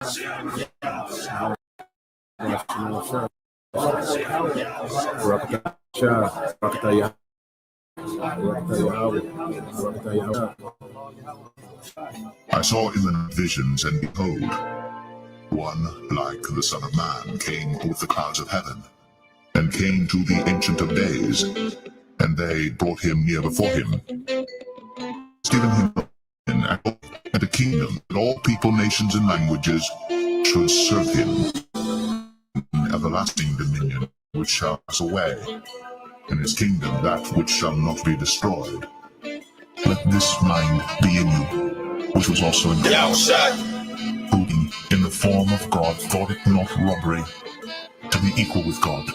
I saw in the visions, and behold, one like the Son of Man came with the clouds of heaven, and came to the Ancient of Days, and they brought him near before him, given him and a kingdom, that all people, nations, and languages should serve him. An everlasting dominion which shall pass away, and his kingdom that which shall not be destroyed. Let this mind be in you, which was also in Christ, who in the form of God thought it not robbery to be equal with God,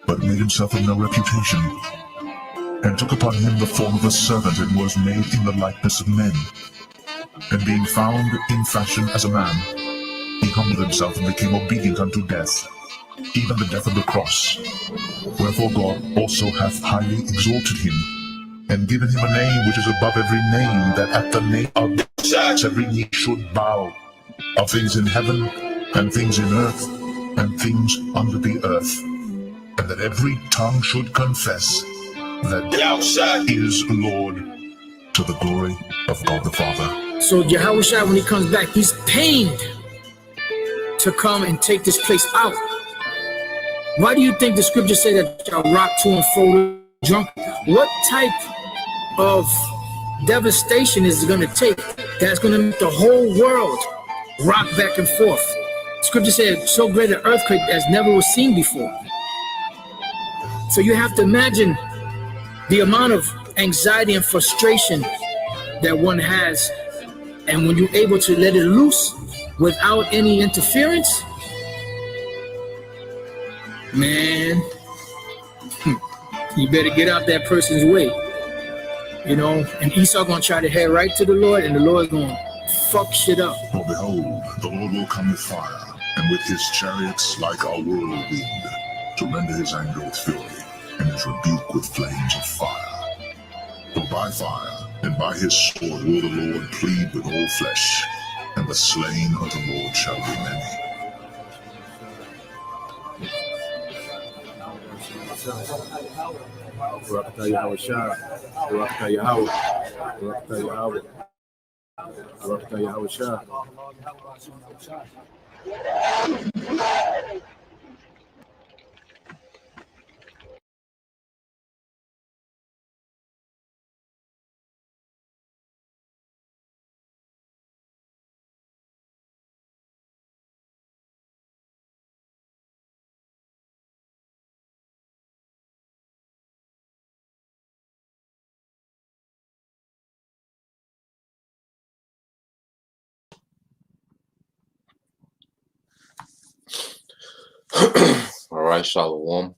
but made himself of no reputation, and took upon him the form of a servant, and was made in the likeness of men. And being found in fashion as a man, he humbled himself and became obedient unto death, even the death of the cross. Wherefore God also hath highly exalted him, and given him a name which is above every name, that at the name of Jesus every knee should bow, of things in heaven, and things in earth, and things under the earth, and that every tongue should confess that is Lord, to the glory of God the Father. So Yahushua, when he comes back, he's pained to come and take this place out. Why do you think the scriptures say that shall rock to and fro drunk? What type of devastation is it going to take that's going to make the whole world rock back and forth? Scripture said so great an earthquake as never was seen before. So you have to imagine the amount of anxiety and frustration that one has, and when you're able to let it loose without any interference, man, you better get out that person's way, you know. And Esau gonna try to head right to the Lord, and the Lord's gonna fuck shit up. For behold, the Lord will come with fire, and with his chariots like a whirlwind, to render his anger with fury, and his rebuke with flames of fire. For by fire and by his sword will the Lord plead with all flesh, and the slain of the Lord shall be many. All right, Shalom.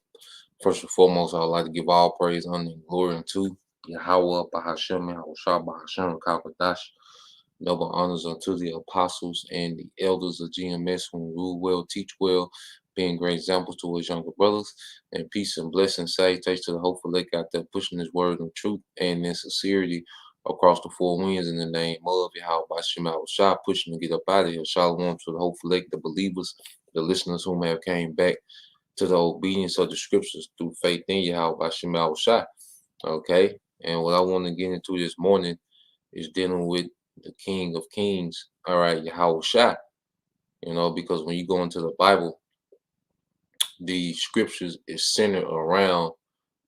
First and foremost, I'd like to give all praise, honor, and glory unto Yahweh, Bahashem, Yahushua, Bahashem, Kalkadash. Noble honors unto the apostles and the elders of GMS who rule well, teach well, being great examples to his younger brothers. And peace and blessings, salutations to the hopeful lake out there pushing his word in truth and in sincerity across the four winds in the name of Yahweh, Bahashem, Yahushua, pushing to get up out of here. Shalom to the hopeful lake, the believers, the listeners who may have came back to the obedience of the scriptures through faith in Yahweh Hashem Yahushua. Okay, and what I want to get into this morning is dealing with the King of Kings, all right, Yahushua. You know, because when you go into the Bible, the scriptures is centered around,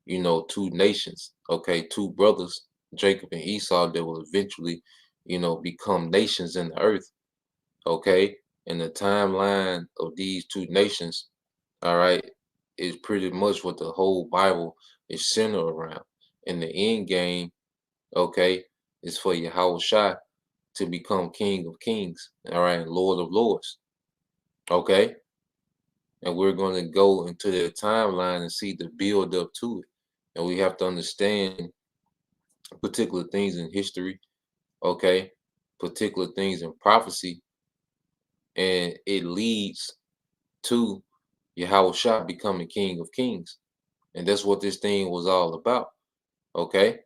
you know, two nations, okay, two brothers, Jacob and Esau, that will eventually, you know, become nations in the earth, okay, and the timeline of these two nations, all right, is pretty much what the whole Bible is centered around. And the end game, okay, is for Yahushua to become King of Kings, all right, and Lord of Lords, okay? And we're going to go into the timeline and see the build up to it. And we have to understand particular things in history, okay, particular things in prophecy, and it leads to Yahushua becoming King of Kings. And that's what this thing was all about, okay?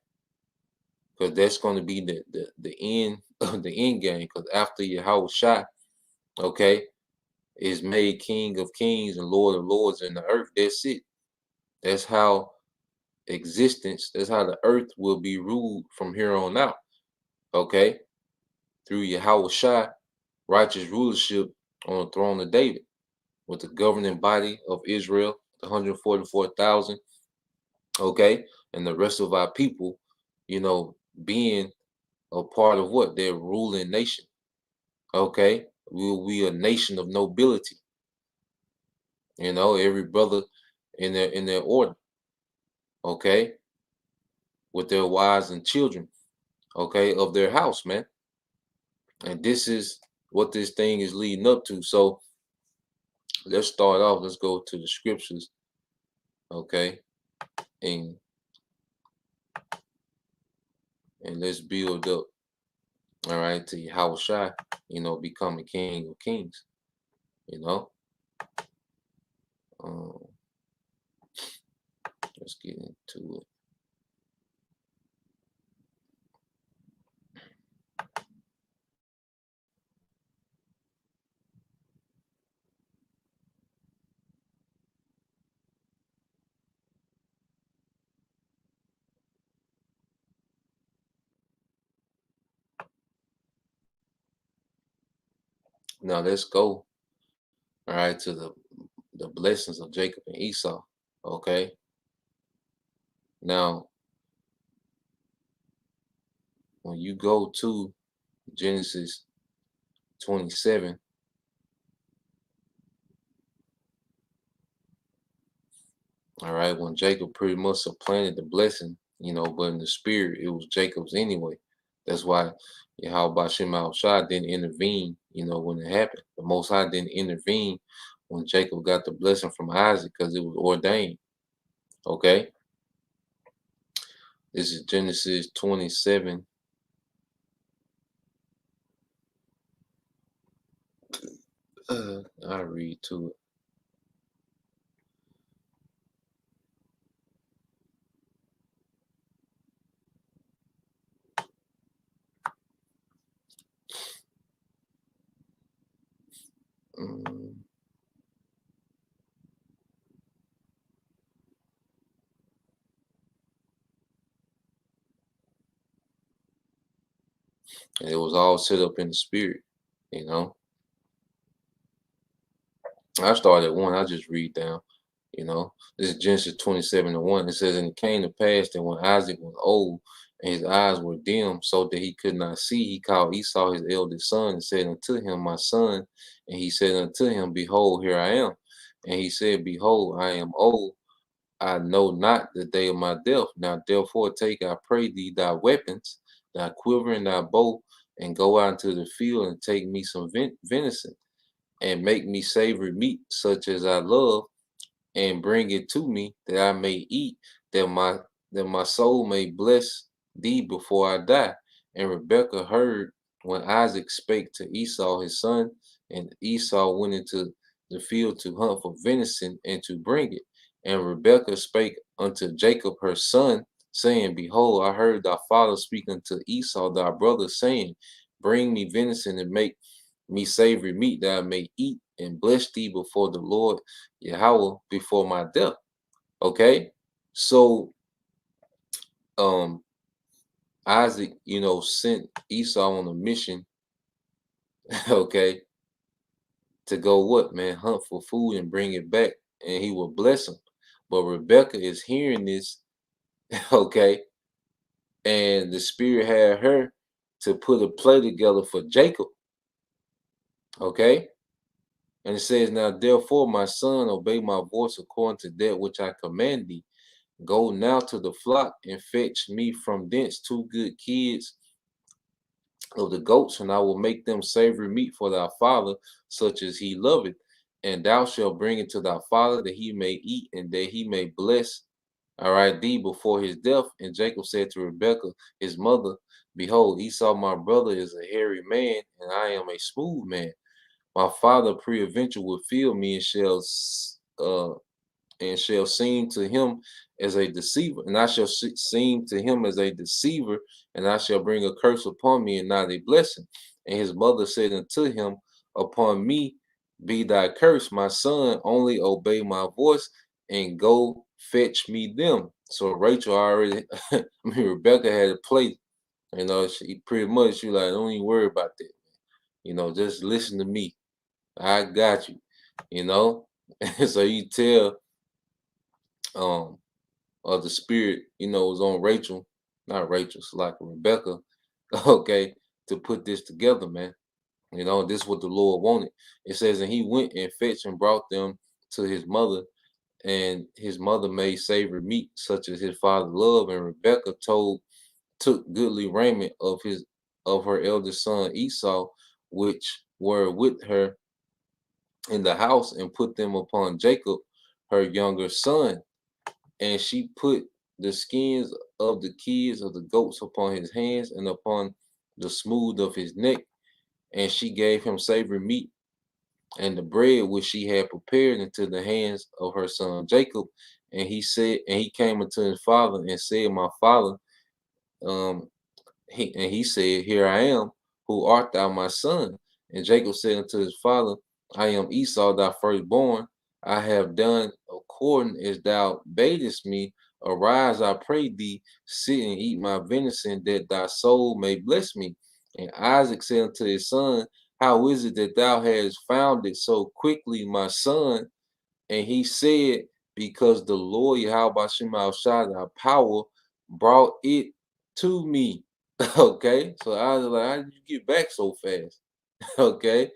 Because that's going to be the end of the end game. Because after Yahushua, okay, is made King of Kings and Lord of Lords in the earth. That's it. That's how that's how the earth will be ruled from here on out. Okay, through Yahweh Shai, righteous rulership on the throne of David, with the governing body of Israel, the 144,000, okay, and the rest of our people, being a part of what? Their ruling nation. Okay, we'll be a nation of nobility. Every brother in their order, okay, with their wives and children, okay, of their house, man. And this is what this thing is leading up to. So let's start off. Let's go to the scriptures, okay, and let's build up, all right, to Yahweh Shai, becoming King of Kings, Um, let's get into it. Now let's go, all right, to the blessings of Jacob and Esau, okay. Now, when you go to Genesis 27, all right, when Jacob pretty much supplanted the blessing, but in the spirit, it was Jacob's anyway. That's why Yahweh Shem Shai didn't intervene, when it happened. The Most High didn't intervene when Jacob got the blessing from Isaac because it was ordained. Okay. This is Genesis 27. I'll read to it. And it was all set up in the spirit, I started at 1, I just read down, This is Genesis 27:1. It says, and it came to pass that when Isaac was old and his eyes were dim, so that he could not see, he called Esau his eldest son and said unto him, my son. And he said unto him, behold, here I am. And he said, behold, I am old. I know not the day of my death. Now therefore take, I pray thee, thy weapons, thy quiver and thy bow, and go out into the field and take me some venison, and make me savory meat such as I love, and bring it to me that I may eat, that my soul may bless thee before I die. And Rebekah heard when Isaac spake to Esau his son, and Esau went into the field to hunt for venison and to bring it. And Rebekah spake unto Jacob her son, saying, behold, I heard thy father speak unto Esau thy brother, saying, bring me venison and make me savory meat that I may eat and bless thee before the Lord Yahweh before my death. Okay, so Isaac, sent Esau on a mission, okay, to go what, man, hunt for food and bring it back, and he will bless him. But Rebekah is hearing this, okay, and the spirit had her to put a play together for Jacob, okay. And it says, now therefore, my son, obey my voice according to that which I command thee. Go now to the flock and fetch me from thence 2 good kids of the goats, and I will make them savory meat for thy father, such as he loveth. And thou shalt bring it to thy father, that he may eat, and that he may bless, all right, thee before his death. And Jacob said to Rebekah, his mother, behold, Esau my brother is a hairy man, and I am a smooth man. My father peradventure will feel me, and shall seem to him as a deceiver, and I shall seem to him as a deceiver, and I shall bring a curse upon me and not a blessing. And his mother said unto him, upon me be thy curse, my son, only obey my voice and go fetch me them. So Rachel already, I mean, Rebecca had a play, you know, she pretty much, she like, don't even worry about that. You know, just listen to me. I got you, you know? So you tell the spirit, you know, was on Rachel, not Rachel, it's like Rebecca, okay, to put this together, man. You know, this is what the Lord wanted. It says, and he went and fetched and brought them to his mother, and his mother made savory meat, such as his father loved. And Rebecca took goodly raiment of her eldest son Esau, which were with her in the house, and put them upon Jacob, her younger son. And she put the skins of the kids of the goats upon his hands and upon the smooth of his neck. And she gave him savory meat and the bread which she had prepared into the hands of her son Jacob. And he came unto his father and said, my father, um, he said, here I am, who art thou, my son? And Jacob said unto his father, I am Esau, thy firstborn. I have done according as thou badest me. Arise, I pray thee, sit and eat my venison, that thy soul may bless me. And Isaac said unto his son, how is it that thou hast found it so quickly, my son? And he said, because the Lord Yahweh Shema Shah, thy power, brought it to me. Okay, so I was like, how did you get back so fast? Okay,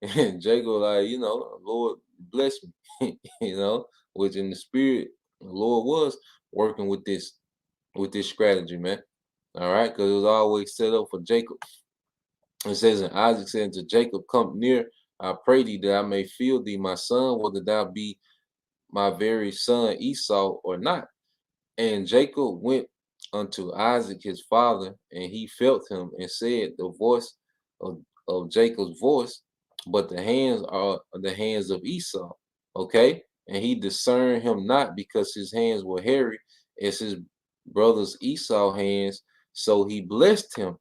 and Jacob like, you know, Lord bless me, you know, which in the spirit, the Lord was working with this strategy, man. All right, because it was always set up for Jacob. It says, and Isaac said to Jacob, come near, I pray thee that I may feel thee, my son, whether thou be my very son Esau or not. And Jacob went unto Isaac his father, and he felt him and said, the voice of Jacob's voice, but the hands are the hands of Esau. Okay. And he discerned him not, because his hands were hairy as his brother's Esau hands. So he blessed him.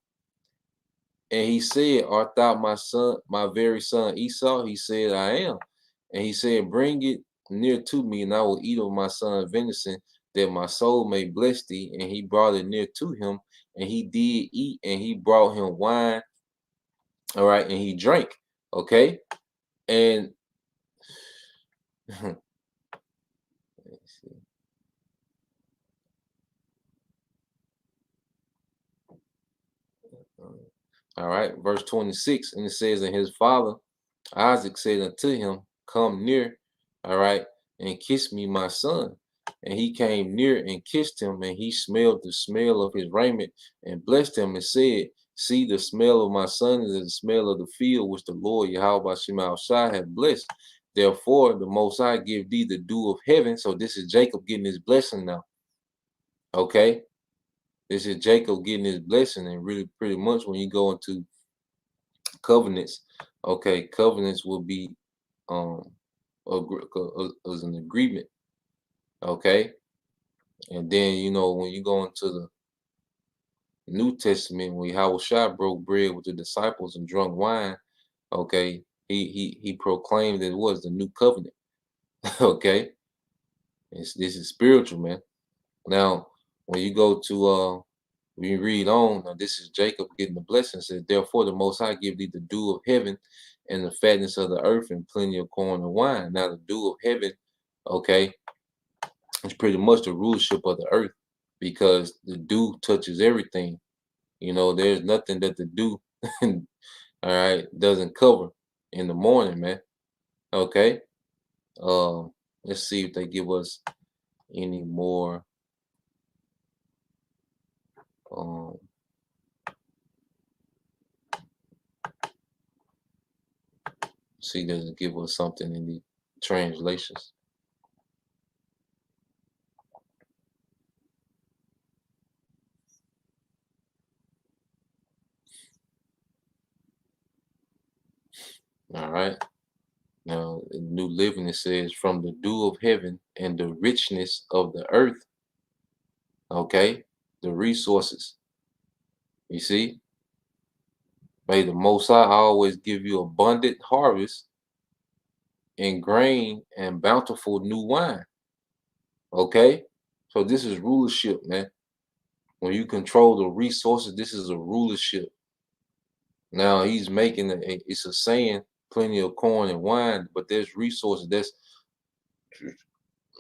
And he said, art thou my son, my very son Esau? He said, I am. And he said, bring it near to me, and I will eat of my son's venison, that my soul may bless thee. And he brought it near to him, and he did eat, and he brought him wine. All right, and he drank. Okay. And let's see. All right, verse 26, and it says, and his father Isaac said unto him, come near, all right, and kiss me, my son. And he came near and kissed him, and he smelled the smell of his raiment, and blessed him, and said, see, the smell of my son is the smell of the field, which the Lord Yahweh Shema Shai hath blessed. Therefore, the Most High give thee the dew of heaven. So this is Jacob getting his blessing now. Okay, this is Jacob getting his blessing, and really, pretty much, when you go into covenants, okay, covenants will be as an agreement. Okay, and then, you know, when you go into the New Testament, when Yahushua broke bread with the disciples and drunk wine, okay, he proclaimed that it was the new covenant. Okay, this is spiritual, man. Now, when you go to when you read on, now this is Jacob getting the blessing. It says, therefore the Most High give thee the dew of heaven and the fatness of the earth and plenty of corn and wine. Now the dew of heaven, okay, it's pretty much the rulership of the earth, because the dew touches everything. You know, there's nothing that the dew, all right, doesn't cover in the morning, man. Okay. Let's see if they give us any more. See, does it give us something in the translations? All right. Now, in New Living, it says, from the dew of heaven and the richness of the earth. Okay. The resources. You see? May the Most High always give you abundant harvest in grain and bountiful new wine. Okay? So this is rulership, man. When you control the resources, this is a rulership. Now he's making it's a saying, plenty of corn and wine, but there's resources. That's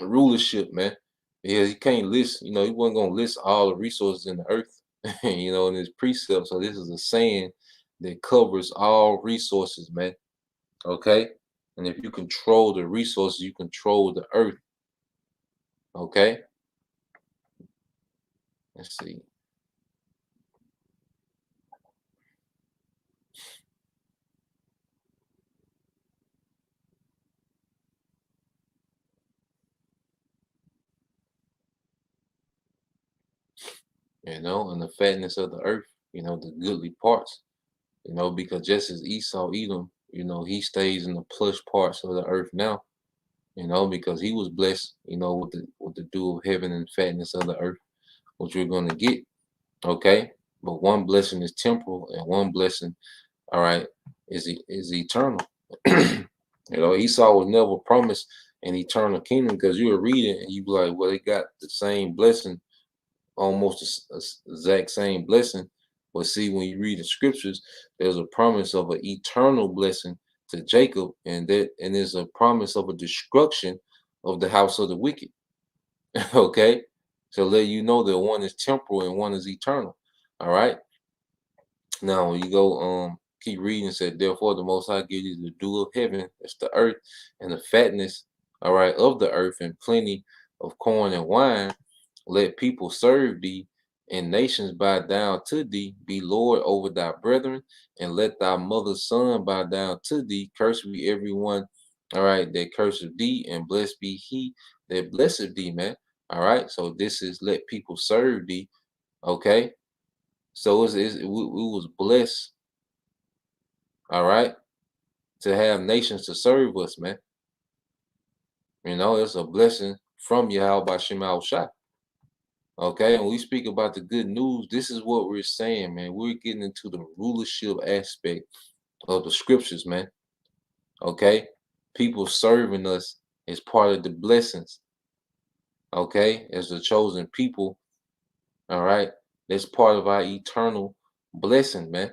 rulership, man. Because he can't list, he wasn't gonna list all the resources in the earth, in his precept. So this is a saying that covers all resources, man. Okay. And if you control the resources, you control the earth. Okay. Let's see. And the fatness of the earth, the goodly parts, because just as Esau Edom, he stays in the plush parts of the earth now, because he was blessed, with the dew of heaven and fatness of the earth, which we're going to get. Okay. But one blessing is temporal and one blessing, all right, is eternal. Esau was never promised an eternal kingdom, because you were reading and you be like, well, they got the same blessing, almost the exact same blessing. But see, when you read the scriptures, there's a promise of an eternal blessing to Jacob, and there's a promise of a destruction of the house of the wicked. Okay, so let you know that one is temporal and one is eternal. All right. Now when you go keep reading, said, therefore the Most High gives you the dew of heaven, that's the earth, and the fatness, all right, of the earth, and plenty of corn and wine. Let people serve thee, and nations bow down to thee. Be Lord over thy brethren, and let thy mother's son bow down to thee. Cursed be everyone, all right, that curseth thee, and blessed be he that blesseth thee, man. All right, so this is let people serve thee. Okay, so we was blessed, all right, to have nations to serve us, man. It's a blessing from Yahweh Bashim Al Shah. Okay, when we speak about the good news, this is what we're saying, man. We're getting into the rulership aspect of the scriptures, man. Okay, people serving us is part of the blessings. Okay, as the chosen people, all right, that's part of our eternal blessing, man.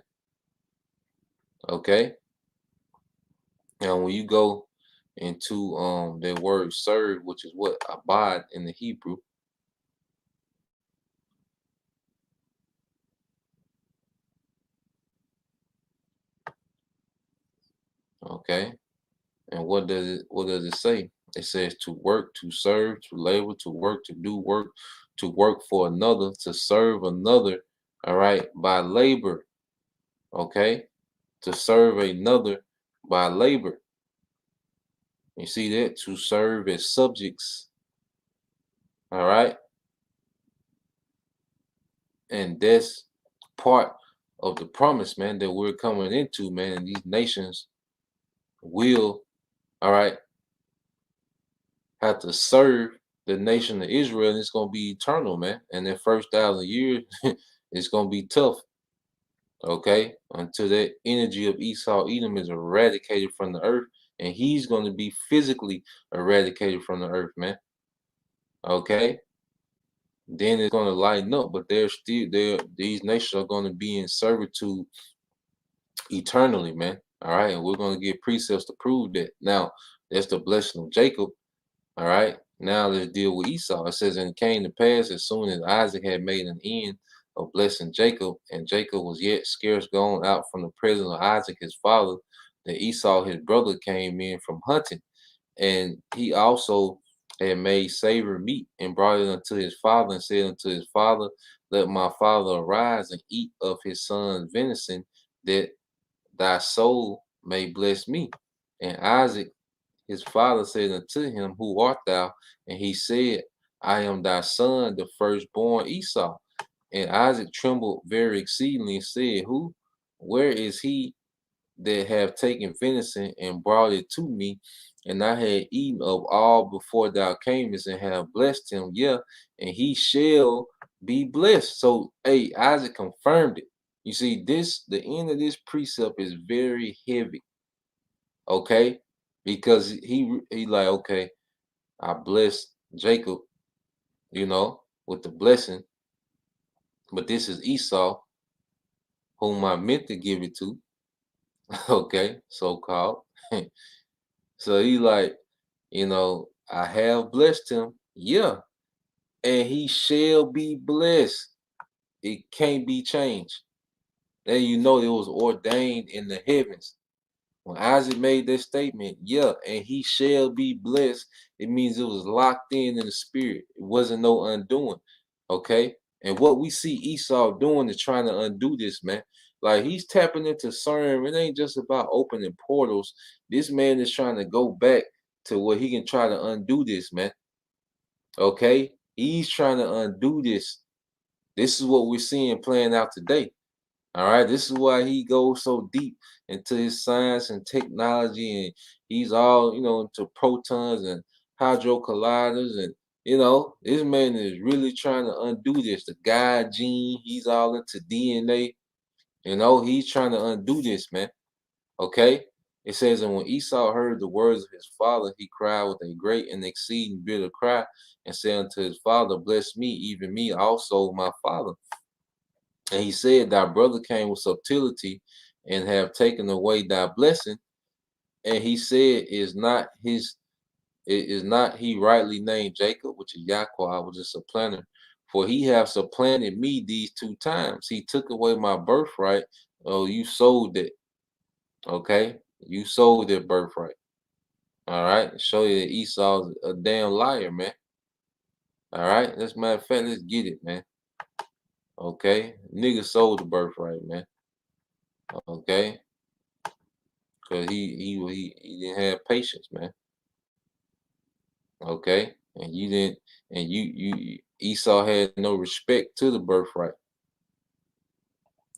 Okay, now when you go into the word serve, which is what abad in the Hebrew. Okay, and what does it say? It says to work, to serve, to labor, to work, to do work, to work for another, to serve another, all right, by labor. Okay, to serve another by labor. You see that? To serve as subjects. All right. And that's part of the promise, man, that we're coming into, man. And these nations will, all right, have to serve the nation of Israel, and it's going to be eternal, man. And that first 1,000 years, it's going to be tough. Okay. Until that energy of Esau Edom is eradicated from the earth, and he's going to be physically eradicated from the earth, man. Okay. Then it's going to lighten up, but they're still there. These nations are going to be in servitude eternally, man. All right, and we're going to get precepts to prove that. Now, that's the blessing of Jacob. All right, now let's deal with Esau. It says, and it came to pass as soon as Isaac had made an end of blessing Jacob, and Jacob was yet scarce gone out from the presence of Isaac his father, that Esau his brother came in from hunting, and he also had made savory meat and brought it unto his father, and said unto his father, let my father arise and eat of his son's venison, that thy soul may bless me. And Isaac his father said unto him, who art thou? And he said, I am thy son, the firstborn Esau. And Isaac trembled very exceedingly and said, who? Where is he that have taken venison and brought it to me? And I had eaten of all before thou camest, and have blessed him, yeah, and he shall be blessed. So, hey, Isaac confirmed it. You see, the end of this precept is very heavy, okay? Because he like, okay, I blessed Jacob, with the blessing, but this is Esau, whom I meant to give it to, okay, so called. So he like, I have blessed him, yeah, and he shall be blessed. It can't be changed. Then it was ordained in the heavens. When Isaac made that statement, yeah, and he shall be blessed, it means it was locked in the spirit. It wasn't no undoing. Okay. And what we see Esau doing is trying to undo this, man. Like he's tapping into CERN. It ain't just about opening portals. This man is trying to go back to where he can try to undo this, man. Okay. He's trying to undo this. This is what we're seeing playing out today. All right, this is why he goes so deep into his science and technology, and he's all into protons and hydro colliders, and this man is really trying to undo this. The guy gene, he's all into DNA. He's trying to undo this, man. Okay, it says, and when Esau heard the words of his father, he cried with a great and exceeding bitter cry, and said unto his father, bless me, even me also, my father. And he said, thy brother came with subtlety and have taken away thy blessing. And he said, is not he rightly named Jacob, which is Yahweh, which is supplanter? For he have supplanted me these 2 times. He took away my birthright. Oh, you sold it. Okay. You sold that birthright. All right. Show you that Esau's a damn liar, man. All right. As a matter of fact, let's get it, man. Okay. Nigga sold the birthright, man. Okay. Cause he didn't have patience, man. Okay, and you didn't, and you Esau had no respect to the birthright.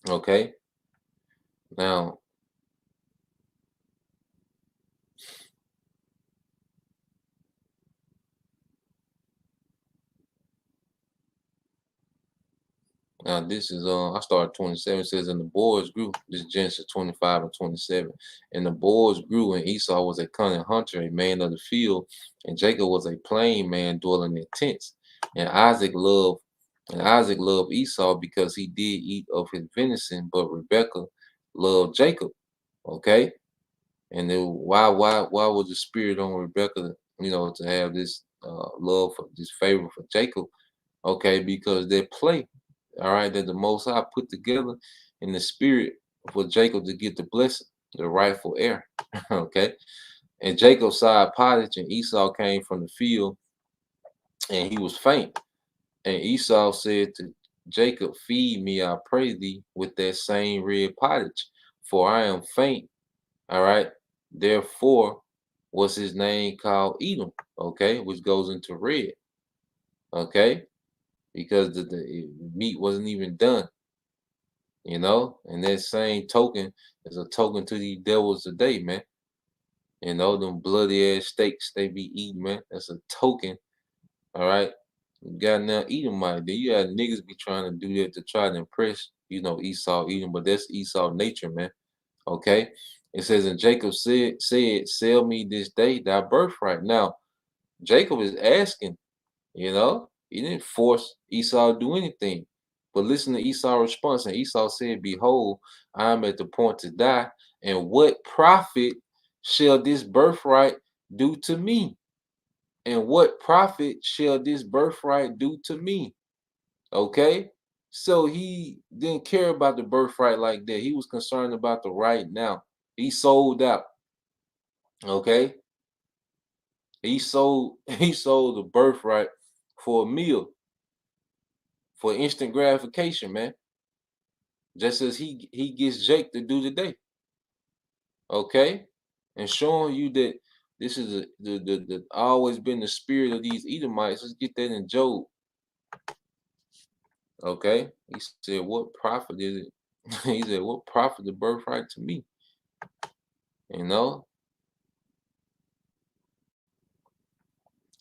Okay, now this is I started 27. It says, and the boys grew. This is Genesis 25 and 27. And the boys grew, and Esau was a cunning hunter, a man of the field, and Jacob was a plain man dwelling in tents. And Isaac loved Esau because he did eat of his venison, but Rebekah loved Jacob. Okay, and then why was the spirit on Rebekah, to have this love for this favor for Jacob? Okay, because they play. All right, that the Most High put together in the spirit for Jacob to get the blessing, the rightful heir. Okay, and Jacob sighed pottage, and Esau came from the field, and he was faint. And Esau said to Jacob, feed me, I pray thee, with that same red pottage, for I am faint. All right, therefore was his name called Edom. Okay, which goes into red. Okay, because the meat wasn't even done. And that same token is a token to these devils today, man. Them bloody ass steaks they be eating, man. That's a token. All right. You got now Edomite. Then you had niggas be trying to do that to try to impress, Esau, Edom, but that's Esau nature, man. Okay. It says, and Jacob said, sell me this day thy birthright. Now, Jacob is asking, he didn't force Esau to do anything. But listen to Esau's response. And Esau said, behold, I am at the point to die. And what profit shall this birthright do to me? And what profit shall this birthright do to me? Okay. So he didn't care about the birthright like that. He was concerned about the right now. He sold out. Okay. He sold the birthright for a meal, for instant gratification, man. Just as he gets Jake to do today. Okay? And showing you that this is the always been the spirit of these Edomites. Let's get that in Job. Okay? He said, what profit is it? He said, what profit the birthright to me?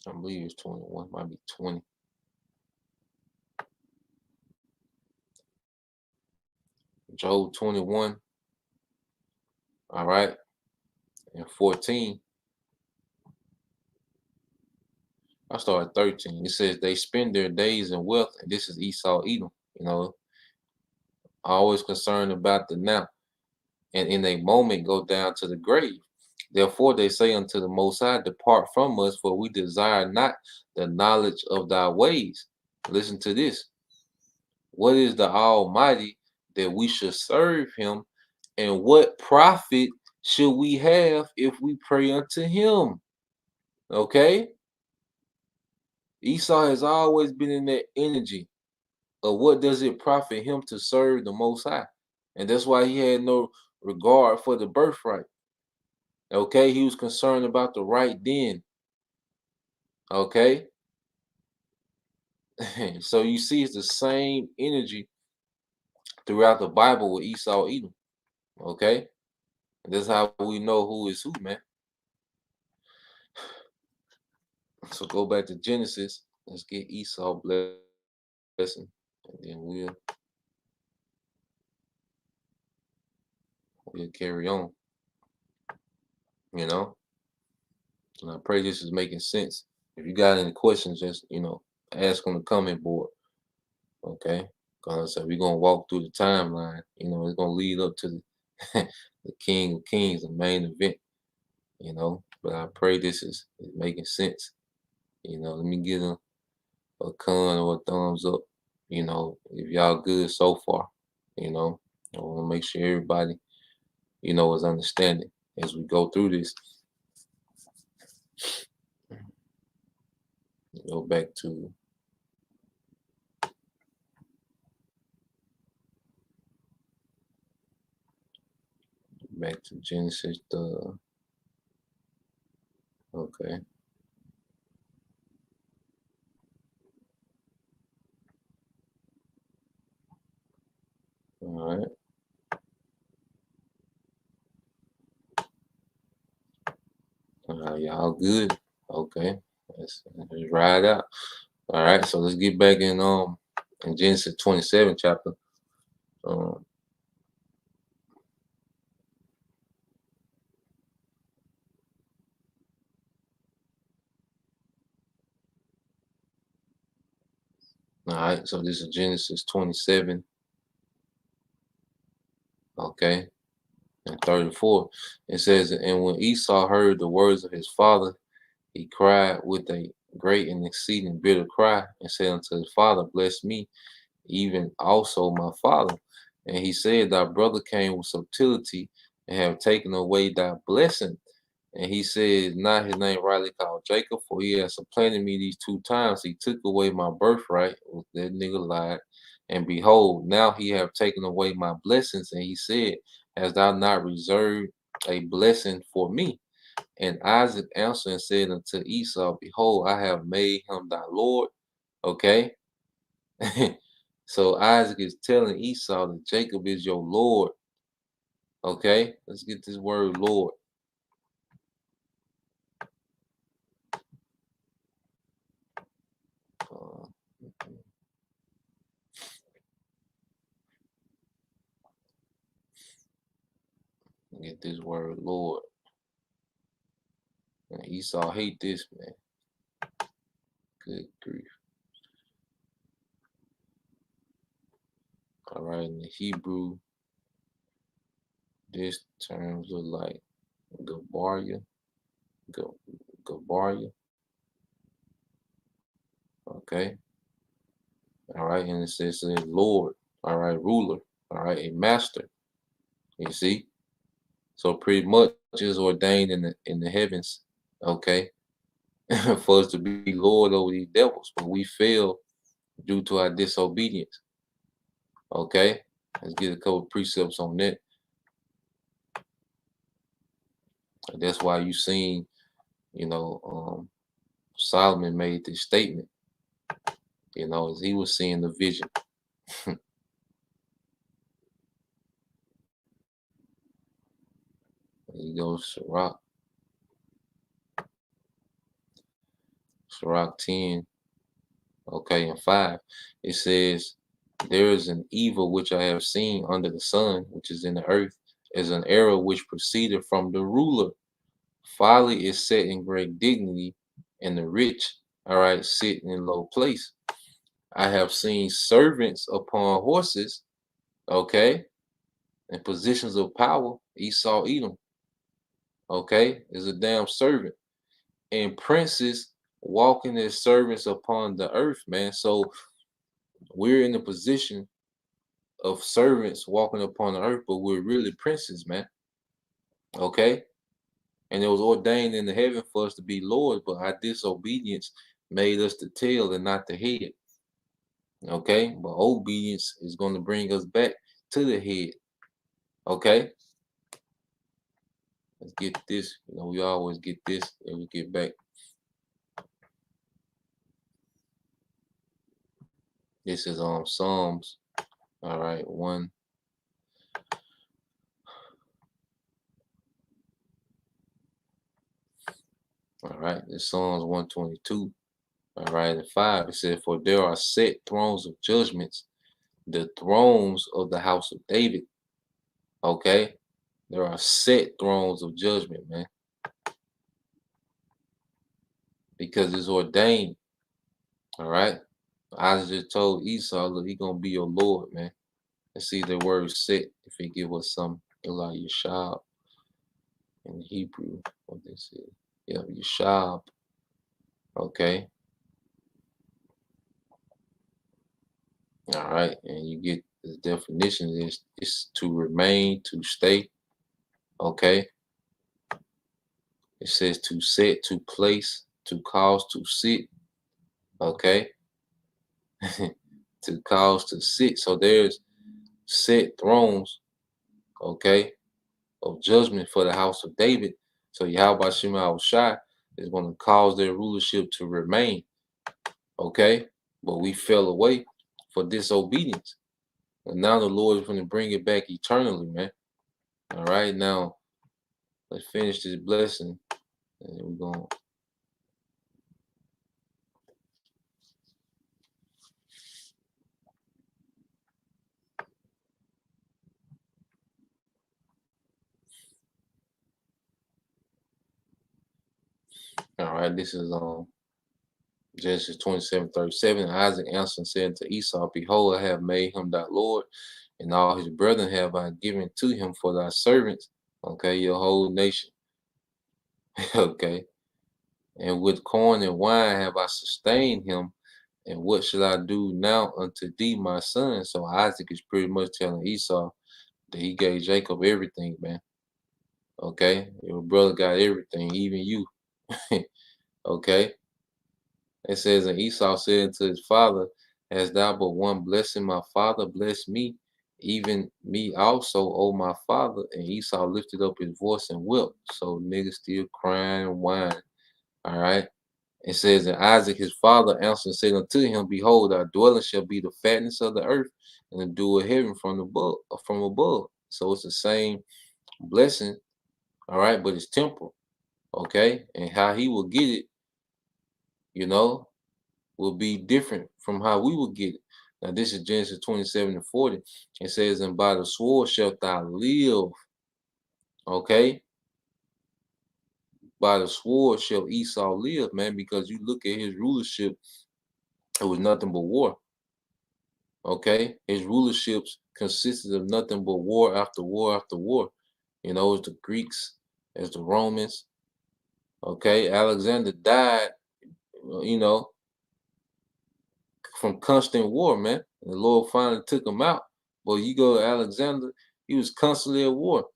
I believe it's 21, might be 20. Job 21, all right, and 14. I start at 13. It says they spend their days in wealth, and this is Esau Edom, always concerned about the now, and in a moment go down to the grave. Therefore they say unto the Most High, depart from us, for we desire not the knowledge of thy ways. Listen to this. What is the Almighty that we should serve him? And what profit should we have if we pray unto him? Okay? Esau has always been in that energy of what does it profit him to serve the Most High? And that's why he had no regard for the birthright. Okay? He was concerned about the right then. Okay? So you see, it's the same energy throughout the Bible with Esau Edom. Okay? And that's how we know who is who, man. So go back to Genesis. Let's get Esau blessing, and then we'll carry on. And I pray this is making sense. If you got any questions, just ask on the comment board. Okay, because we're gonna walk through the timeline. It's gonna lead up to the the King of Kings, the main event. But I pray this is making sense. Let me get a con or a thumbs up. If y'all good so far. I want to make sure everybody, is understanding as we go through this. Go back to Genesis. Okay. All right. Y'all good? Okay. Let's ride out. All right. So let's get back in Genesis 27 chapter. All right. So this is Genesis 27. Okay. And 34. It says, and when Esau heard the words of his father, he cried with a great and exceeding bitter cry, and said unto his father, bless me, even also my father. And he said, thy brother came with subtlety and have taken away thy blessing. And he said, not his name rightly called Jacob, for he has supplanted me these 2 times. He took away my birthright. That nigga lied. And behold, now he have taken away my blessings. And he said, hast thou not reserved a blessing for me? And Isaac answered and said unto Esau, behold, I have made him thy Lord. Okay. So Isaac is telling Esau that Jacob is your Lord. Okay. Let's get this word Lord. Get this word Lord. And Esau hate this, man. Good grief. All right, in the Hebrew, this terms look like Gabaria. Gabaria. Okay. All right, and it says Lord. All right, ruler. All right, a master. You see? So pretty much is ordained in the heavens, okay, for us to be Lord over these devils, but we fail due to our disobedience. Okay, let's get a couple precepts on that. And that's why you seen, Solomon made this statement, as he was seeing the vision. There you go, Sirach 10, okay, and 5. It says, There is an evil which I have seen under the sun, which is in the earth, as an error which proceeded from the ruler. Folly is set in great dignity, and the rich, all right, sit in low place. I have seen servants upon horses, okay, in positions of power. Esau, Edom, okay, is a damn servant, and princes walking as servants upon the earth, man. So we're in the position of servants walking upon the earth, but we're really princes, man. Okay, and it was ordained in the heaven for us to be lords, but our disobedience made us the tail and not the head. Okay, but obedience is going to bring us back to the head. Okay, let's get this. You know, we always get this and we get back. This is Psalms. All right, 1. All right, this Psalms 122. All right, and 5. It said, "For there are set thrones of judgments, the thrones of the house of David." Okay, there are set thrones of judgment, man, because it's ordained. All right, Isaac just told Esau, "Look, he gonna be your Lord, man." Let's see the word "set." If he give us some, like Yeshab in Hebrew, what they say. Yeah, Yeshab. Okay. All right, and you get the definition is to remain, to stay. Okay. It says to set, to place, to cause to sit. Okay. To cause to sit. So there's set thrones, okay, of judgment for the house of David. So Yahweh Shema Shai is going to cause their rulership to remain. Okay. But we fell away for disobedience. And now the Lord is going to bring it back eternally, man. All right. Now let's finish this blessing. And we're going to. All right. This is Genesis 27:37. Isaac answered and said to Esau, "Behold, I have made him thy Lord, and all his brethren have I given to him for thy servants." Okay, your whole nation. Okay. "And with corn and wine have I sustained him. And what shall I do now unto thee, my son?" So Isaac is pretty much telling Esau that he gave Jacob everything, man. Okay. Your brother got everything, even you. Okay. It says, "And Esau said unto his father, Hast thou but one blessing, my father? Bless me, even me also, O my father." And Esau lifted up his voice and wept. So niggas still crying and whining. All right. It says, "And Isaac his father answered and said unto him, Behold, our dwelling shall be the fatness of the earth, and the dew of heaven from above, from above." So it's the same blessing, all right, but it's temporal. Okay. And how he will get it, you know, will be different from how we will get it. Now, this is Genesis 27:40. It says, "And by the sword shalt thou live." Okay. By the sword shall Esau live, man, because you look at his rulership, it was nothing but war. Okay. His rulerships consisted of nothing but war after war after war. You know, as the Greeks, as the Romans. Okay. Alexander died, you know, from constant war, man. And the Lord finally took him out. But you go to Alexander, he was constantly at war.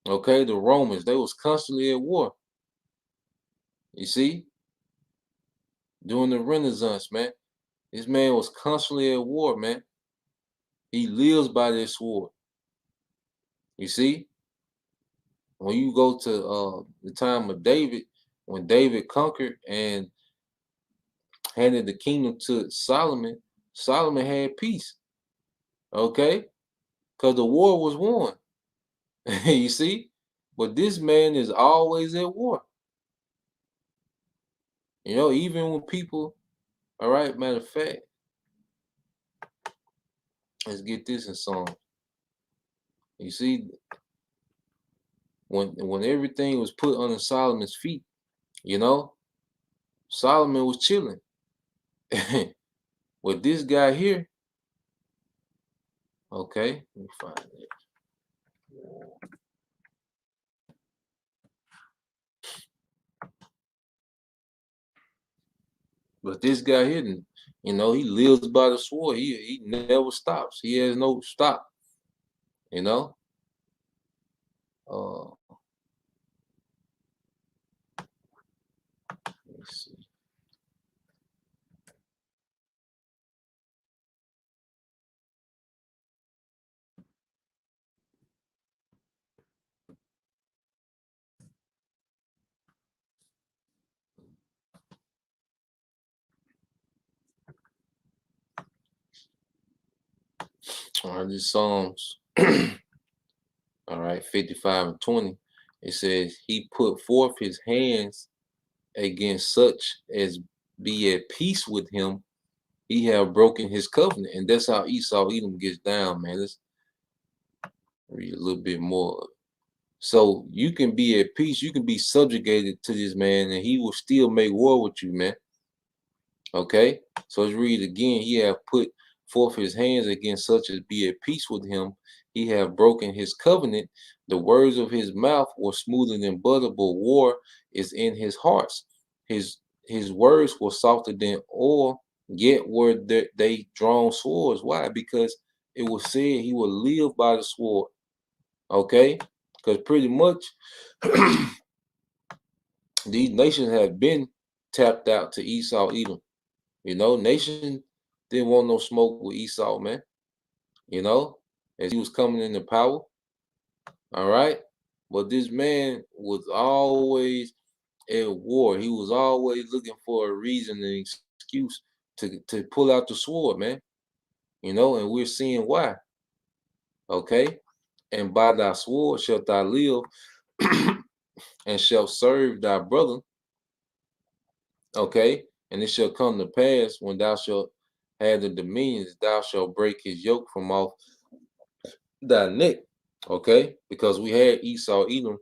Okay, the Romans, they was constantly at war. You see, during the Renaissance, man, this man was constantly at war, man. He lives by this sword. You see, when you go to the time of David, when David conquered and handed the kingdom to Solomon, Solomon had peace. Okay, because the war was won. You see, but this man is always at war. You know, even when people, all right, matter of fact, Let's get this in Psalms. You see, when everything was put under Solomon's feet, you know, Solomon was chilling. With this guy here, okay, let me find it. But this guy here, you know, he lives by the sword. He never stops. He has no stop. You know. Let me see. All right, this Psalms. All right, 55 and 20. It says, he put forth his hands against such as be at peace with him. He have broken his covenant. And that's how Esau Edom gets down, man. Let's read a little bit more. So you can be at peace. You can be subjugated to this man, and he will still make war with you, man. Okay? So let's read again. He have put forth his hands against such as be at peace with him. He have broken his covenant. The words of his mouth were smoother than butter, but war is in his hearts. His words were softer than oil, yet were they drawn swords. Why? Because it was said he will live by the sword. Okay? Because pretty much these nations have been tapped out to Esau Edom. You know, nation didn't want no smoke with Esau, man. You know, as he was coming into power. All right. But this man was always at war. He was always looking for a reason and excuse to pull out the sword, man. You know, and we're seeing why. Okay. And by thy sword shalt thou live and shalt serve thy brother. Okay. And it shall come to pass when thou shalt have the dominions, thou shalt break his yoke from off thy neck. Okay. Because we had Esau Edom,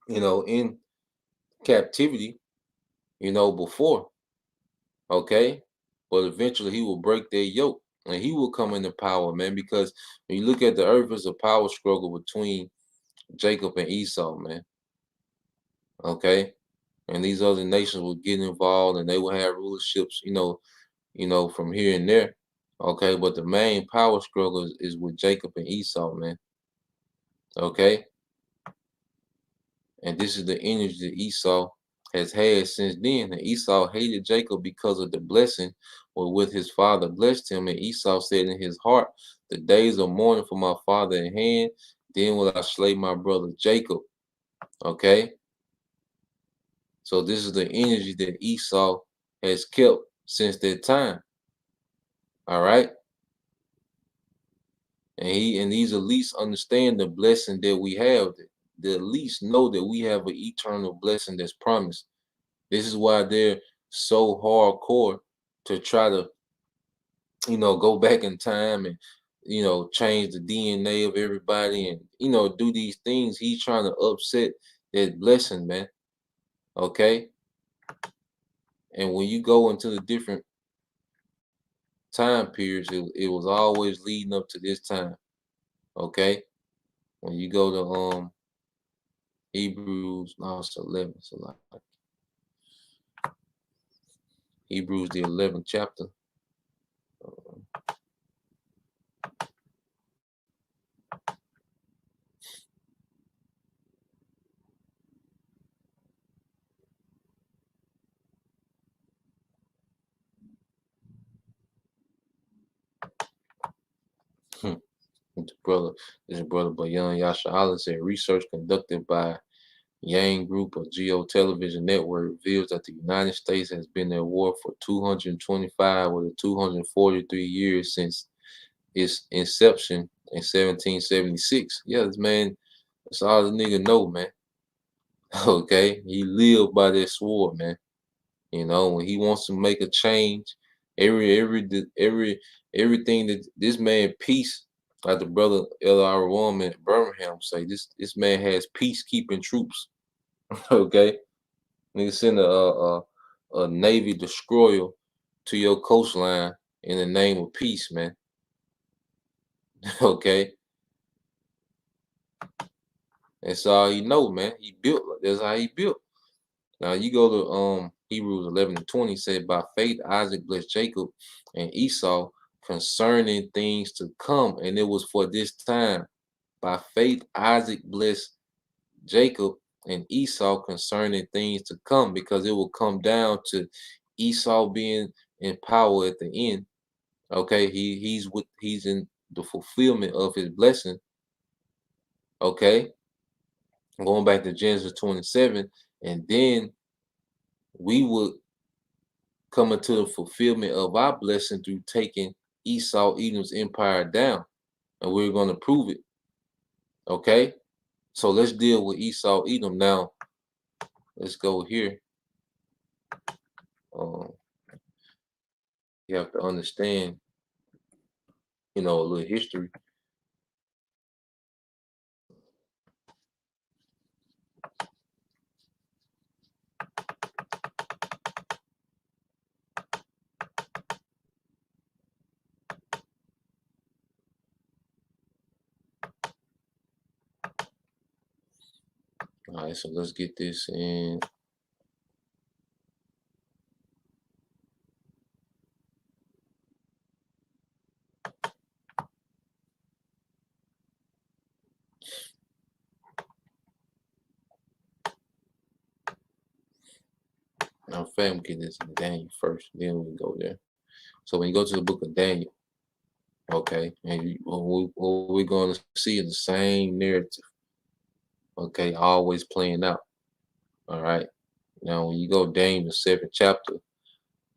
you know, in captivity, you know, before. Okay. But eventually he will break their yoke and he will come into power, man. Because when you look at the earth, it's a power struggle between Jacob and Esau, man. Okay. And these other nations will get involved and they will have rulerships, you know, from here and there. Okay. But the main power struggle is with Jacob and Esau, man. Okay. And this is the energy that Esau has had since then. And Esau hated Jacob because of the blessing wherewith his father blessed him. And Esau said in his heart, the days of mourning for my father in hand, then will I slay my brother Jacob. Okay. So this is the energy that Esau has kept since that time. All right. And these elites understand the blessing that we have. The elites know that we have an eternal blessing that's promised. This is why they're so hardcore to try to, you know, go back in time and, you know, change the DNA of everybody and, you know, do these things. He's trying to upset that blessing, man. Okay. And when you go into the different time periods, it was always leading up to this time. Okay. When you go to Hebrews, no, it's 11. It's a lot. Hebrews the 11th chapter. This brother Bayan Yasha Allah said research conducted by Yang Group of Geo Television Network reveals that the United States has been at war for 225 or 243 years since its inception in 1776. Yeah, this man, that's all the nigga know, man. Okay, he lived by that sword, man. You know, when he wants to make a change, Everything that this man peace, like the brother L.R. Warm in Birmingham say, this man has peacekeeping troops. Okay, nigga send a Navy destroyer to your coastline in the name of peace, man. Okay, that's all he know, man. He built. That's how he built. Now you go to Hebrews 11:20 said, by faith Isaac blessed Jacob and Esau concerning things to come, and it was for this time. By faith Isaac blessed Jacob and Esau concerning things to come, because it will come down to Esau being in power at the end. Okay, he's in the fulfillment of his blessing. Okay, going back to Genesis 27, and then we would come into the fulfillment of our blessing through taking Esau Edom's empire down, and we're going to prove it. Okay, so let's deal with Esau Edom now. Let's go here. You have to understand, a little history. All right, so let's get this in. Now, fam, get this in Daniel first, then we go there. So when you go to the book of Daniel, okay, and what we're going to see is the same narrative, okay, always playing out. All right. Now, when you go Daniel, the 7th chapter,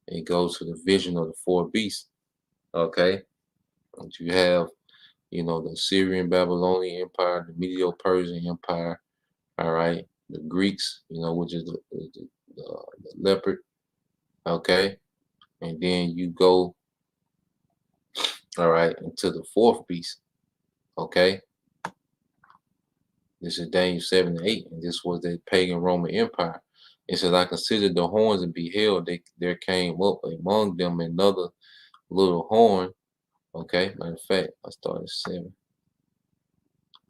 it goes to the vision of the 4 beasts. Okay. And you have, the Assyrian Babylonian Empire, the Medo-Persian Empire. All right. The Greeks, which is the leopard. Okay. And then you go, all right, into the 4th beast. Okay. This is Daniel 7:8, and this was the pagan Roman Empire. It says, I considered the horns and beheld, there came up among them another little horn. Okay, matter of fact, I started 7.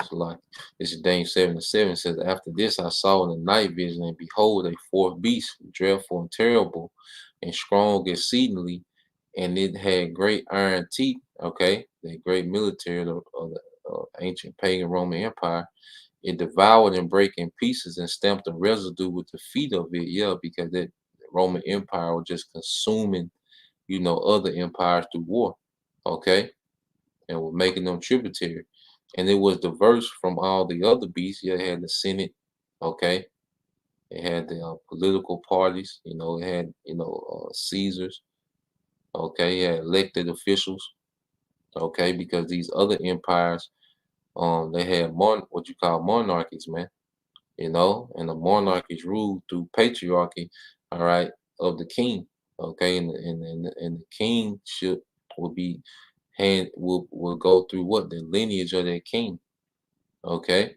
So like, this is Daniel 7:7. Says, after this I saw in the night vision, and behold, a 4th beast, dreadful and terrible, and strong exceedingly, and it had great iron teeth. Okay, the great military of the ancient pagan Roman Empire. It devoured and break in pieces and stamped the residue with the feet of it. Yeah, because that Roman Empire was just consuming, other empires through war. Okay, and were making them tributary. And it was diverse from all the other beasts. Yeah, it had the Senate. Okay, it had the political parties. It had Caesars. Okay, it had elected officials. Okay, because these other empires, they had what you call monarchies, man. And the monarchies ruled through patriarchy, all right, of the king. Okay, and the kingship will be will go through what? The lineage of that king. Okay.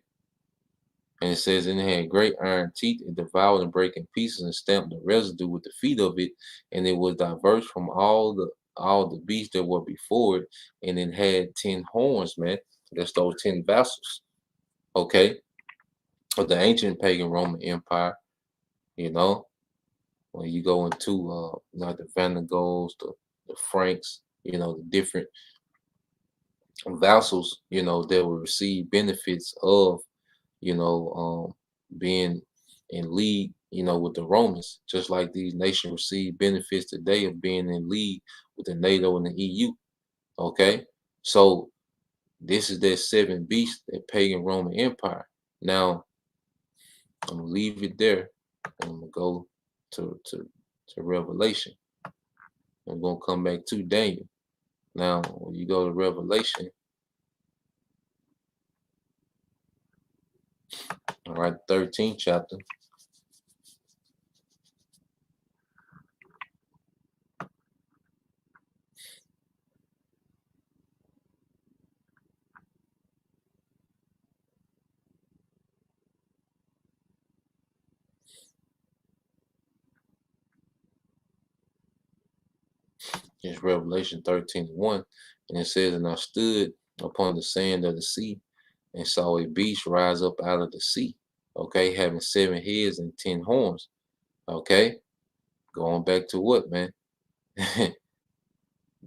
And it says, and it had great iron teeth, and devoured and break in pieces, and stamped the residue with the feet of it, and it was diverse from all the beasts that were before it, and it had 10 horns, man. That's those 10 vessels. Okay. Of the ancient pagan Roman Empire, when you go into like the Vandals, the Franks, the different vassals, that will receive benefits of, being in league, with the Romans, just like these nations receive benefits today of being in league with the NATO and the EU. Okay, so this is that 7 beasts, that pagan Roman Empire. Now I'm gonna leave it there, and I'm gonna go to Revelation. I'm gonna come back to Daniel. Now, when you go to Revelation, all right, 13th chapter. It's Revelation 13:1, and it says, "And I stood upon the sand of the sea, and saw a beast rise up out of the sea, okay, having 7 heads and 10 horns." Okay, going back to what, man?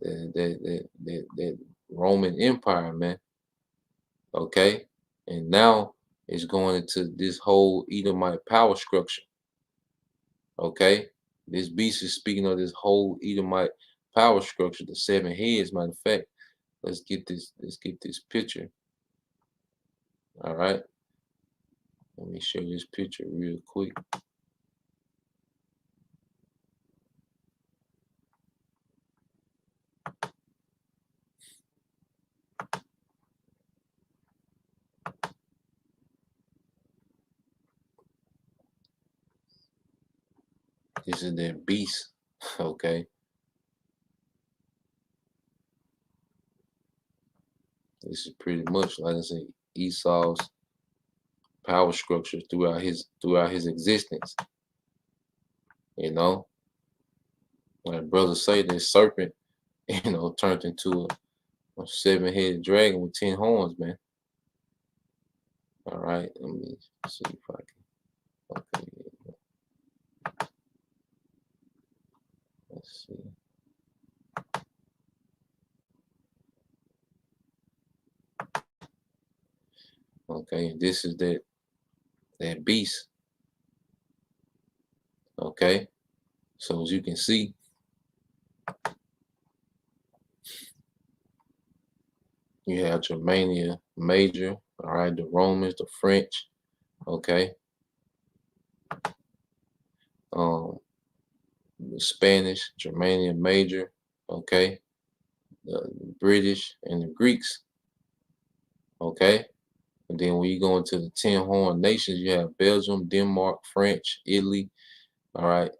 that Roman Empire, man. Okay, and now it's going into this whole Edomite power structure. Okay, this beast is speaking of this whole Edomite power structure, the 7 heads. Matter of fact, let's get this picture. All right, let me show this picture real quick. This is their beast. Okay, this is pretty much, like I say, Esau's power structure throughout his existence. You know, like brothers say, this serpent, turned into a 7-headed dragon with 10 horns, man. All right, let me see if I can. Okay, let's see. Okay, this is that beast. Okay, so as you can see, you have Germania Major. All right, the Romans, the French. Okay, the Spanish, Germania Major. Okay, the British and the Greeks. Okay, and then when you go into the 10 horn nations, you have Belgium, Denmark, French, Italy. All right,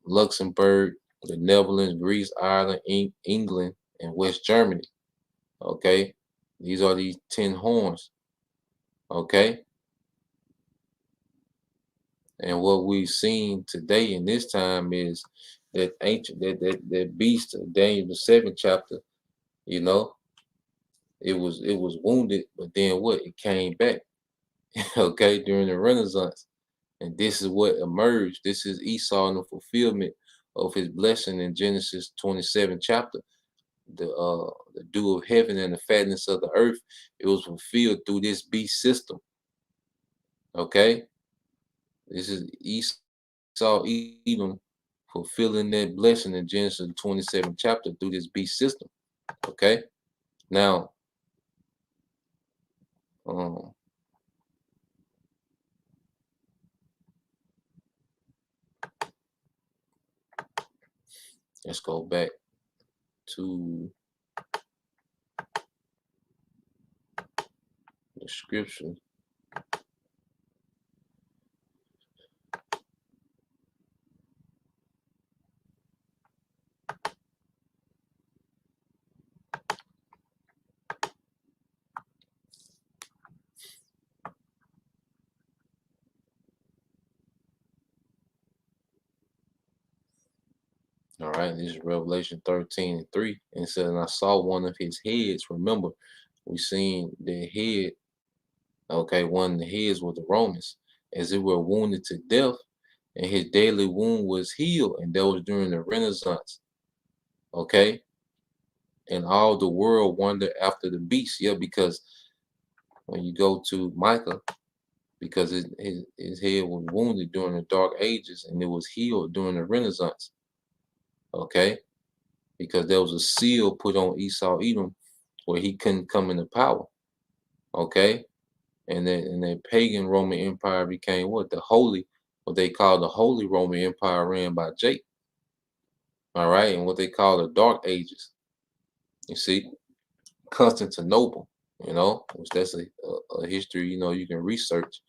Luxembourg, the Netherlands, Greece, Ireland, England, and West Germany. Okay, these are these 10 horns. Okay, and what we've seen today in this time is that ancient that beast of Daniel the 7th chapter. You know, it was wounded, but then what? It came back. Okay, during the Renaissance. And this is what emerged. This is Esau in the fulfillment of his blessing in Genesis 27 chapter. The dew of heaven and the fatness of the earth, it was fulfilled through this beast system. Okay? This is Esau Edom fulfilling that blessing in Genesis 27 chapter through this beast system. Okay? Now, let's go back to the scripture. All right, this is Revelation 13:3. And it says, "And I saw one of his heads." Remember, we seen the head. Okay, one of the heads was the Romans, as it were wounded to death, and his daily wound was healed, and that was during the Renaissance. Okay, and all the world wondered after the beast. Yeah, because when you go to Micah, because his head was wounded during the Dark Ages, and it was healed during the Renaissance. Okay, because there was a seal put on Esau Edom where he couldn't come into power. Okay, and that pagan Roman Empire became what they call the Holy Roman Empire, ran by Jake. All right, and what they call the Dark Ages. You see, Constantinople. Which that's a history. You can research.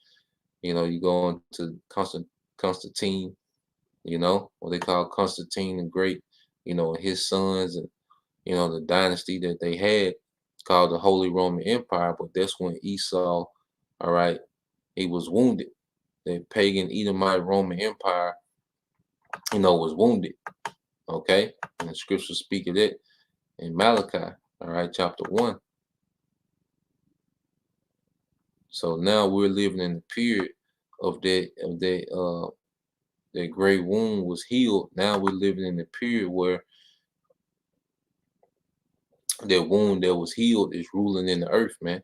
You go into Constantine. What they call Constantine the Great. And his sons, and the dynasty that they had called the Holy Roman Empire. But that's when Esau, all right, he was wounded. The pagan Edomite Roman Empire, was wounded. Okay, and the scriptures speak of it in Malachi, all right, chapter 1. So now we're living in the period of that great wound was healed. Now we're living in the period where that wound that was healed is ruling in the earth, man.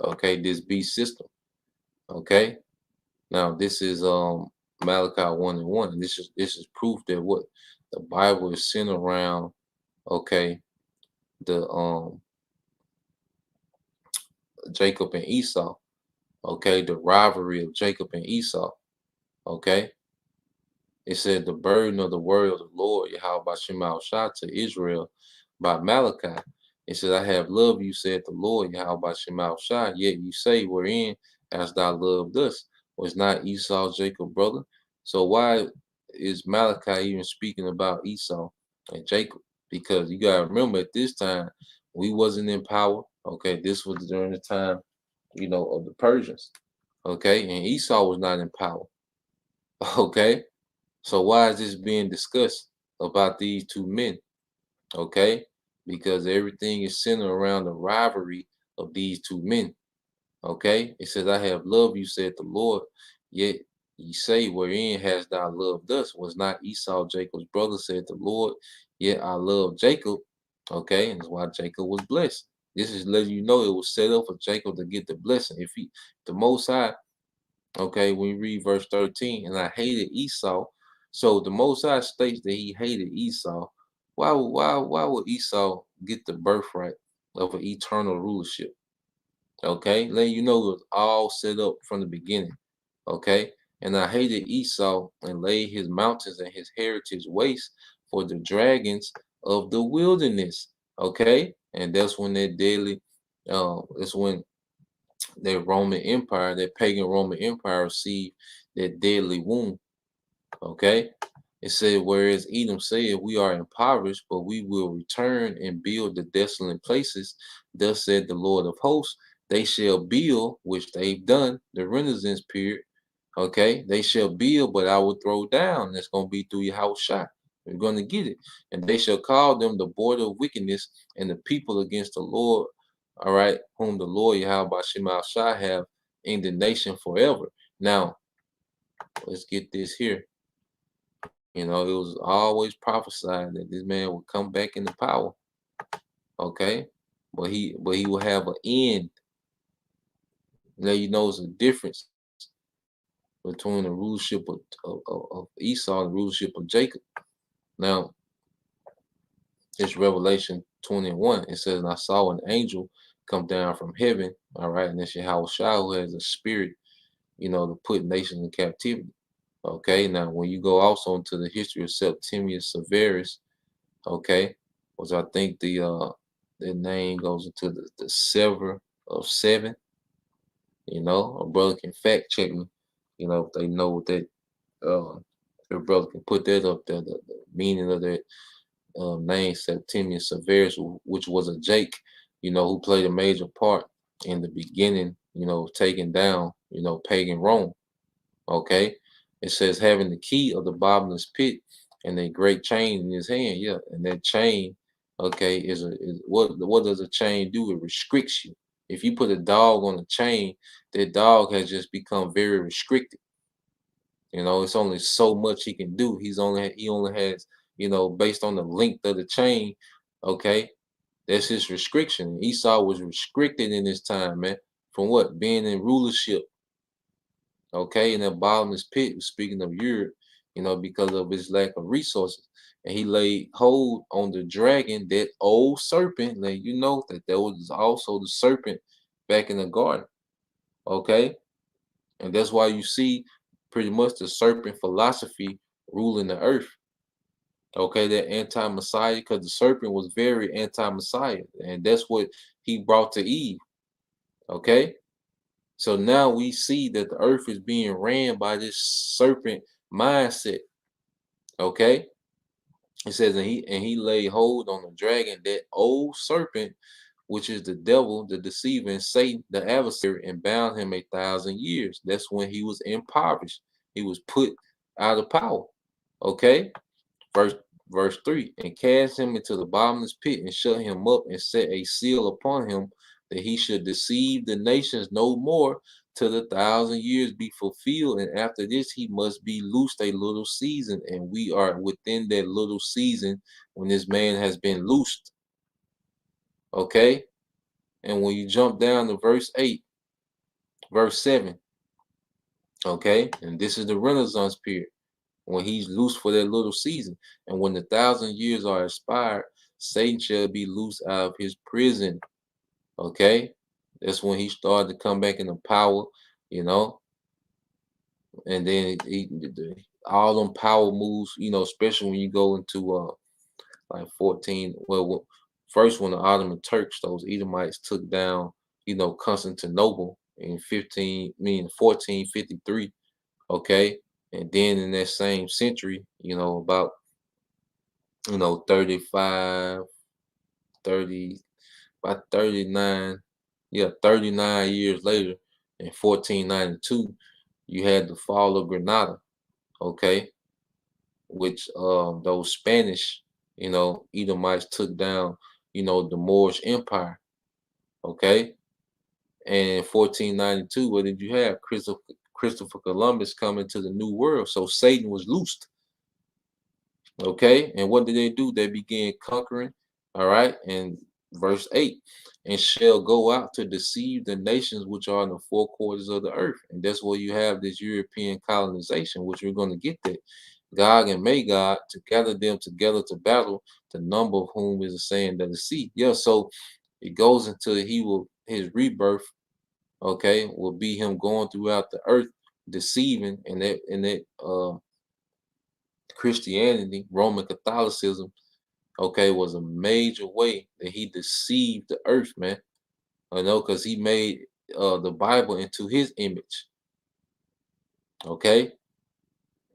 Okay, this beast system. Okay. Now this is Malachi 1:1. And this is proof that what the Bible is centered around, okay, the Jacob and Esau. Okay, the rivalry of Jacob and Esau. Okay. It said the burden of the word of the Lord, Yahweh Shema Shah to Israel by Malachi. It says, I have loved you, said the Lord, Yahweh Shema Shah, yet you say, wherein hast thou loved us? Was not Esau Jacob's brother? So why is Malachi even speaking about Esau and Jacob? Because you gotta remember at this time, we wasn't in power. Okay, this was during the time, of the Persians. Okay, and Esau was not in power. Okay. So why is this being discussed about these two men? Okay, because everything is centered around the rivalry of these two men. Okay, it says, I have loved you, said the Lord, yet ye say, wherein hast thou loved us? Was not Esau Jacob's brother, said the Lord, yet I love Jacob. Okay, and that's why Jacob was blessed. This is letting you know it was set up for Jacob to get the blessing. If the Most High, okay, when you read verse 13, and I hated Esau. So the Most High states that he hated Esau. Why would Esau get the birthright of an eternal rulership? Okay, letting you know it was all set up from the beginning. Okay, and I hated Esau and laid his mountains and his heritage waste for the dragons of the wilderness. Okay, and that's when that's when that Roman Empire, that pagan Roman Empire, received that deadly wound. Okay. It said, whereas Edom said, we are impoverished, but we will return and build the desolate places. Thus said the Lord of hosts, they shall build, which they've done, the Renaissance period. Okay. They shall build, but I will throw down. That's going to be through your house shot. You're going to get it. And they shall call them the border of wickedness and the people against the Lord. All right. Whom the Lord Yahweh Shema Shah have in the nation forever. Now, let's get this here. It was always prophesied that this man would come back into power. Okay. But he will have an end. Now it's a difference between the rulership of Esau and the rulership of Jacob. Now, it's Revelation 21. It says, and I saw an angel come down from heaven. All right, and it's Yahweh Shah who has a spirit, to put nations in captivity. Okay, now when you go also into the history of Septimius Severus, okay, which I think the name goes into the Sever of Seven. A brother can fact check me, if they know what that your brother can put that up there, the meaning of that name Septimius Severus, which was a Jake, who played a major part in the beginning, taking down, pagan Rome. Okay. It says having the key of the bottomless pit and a great chain in his hand. Yeah. And that chain, okay, is what does a chain do? It restricts you. If you put a dog on a chain, that dog has just become very restricted. It's only so much he can do. He only has, based on the length of the chain, okay, that's his restriction. Esau was restricted in his time, man, from what? Being in rulership. Okay, in that bottomless pit, speaking of Europe, because of his lack of resources. And he laid hold on the dragon, that old serpent, let you know that there was also the serpent back in the garden. Okay, and that's why you see pretty much the serpent philosophy ruling the earth. Okay, that anti-Messiah, because the serpent was very anti-Messiah, and that's what he brought to Eve. Okay. So now we see that the earth is being ran by this serpent mindset. Okay. It says, and he laid hold on the dragon, that old serpent, which is the devil, the deceiver, and Satan, the adversary, and bound him 1,000 years. That's when he was impoverished. He was put out of power. Okay. verse 3, and cast him into the bottomless pit, and shut him up, and set a seal upon him, that he should deceive the nations no more, till the 1,000 years be fulfilled. And after this, he must be loosed a little season. And we are within that little season when this man has been loosed. Okay? And when you jump down to verse 8, verse 7, okay? And this is the Renaissance period, when he's loose for that little season. And when the 1,000 years are expired, Satan shall be loose out of his prison. Okay? That's when he started to come back into power, you know. And then all them power moves, you know, especially when you go into like 14. Well, first when the Ottoman Turks, those Edomites took down, you know, Constantinople in 1453. Okay. And then in that same century, you know, about, you know, 39, yeah, 39 years later, in 1492, you had the fall of Granada, okay, which those Spanish, you know, Edomites took down, you know, the Moorish Empire, okay. And in 1492, what did you have? Christopher Columbus coming to the New World, so Satan was loosed, okay. And what did they do? They began conquering, all right. And verse 8, and shall go out to deceive the nations which are in the four quarters of the earth. And that's where you have this European colonization, which we're going to get that. Gog and Magog, to gather them together to battle, the number of whom is the same that the sea. Yeah, so it goes into his rebirth, okay, will be him going throughout the earth, deceiving, and that Christianity, Roman Catholicism, okay, was a major way that he deceived the earth, man. I know, because he made the Bible into his image, okay.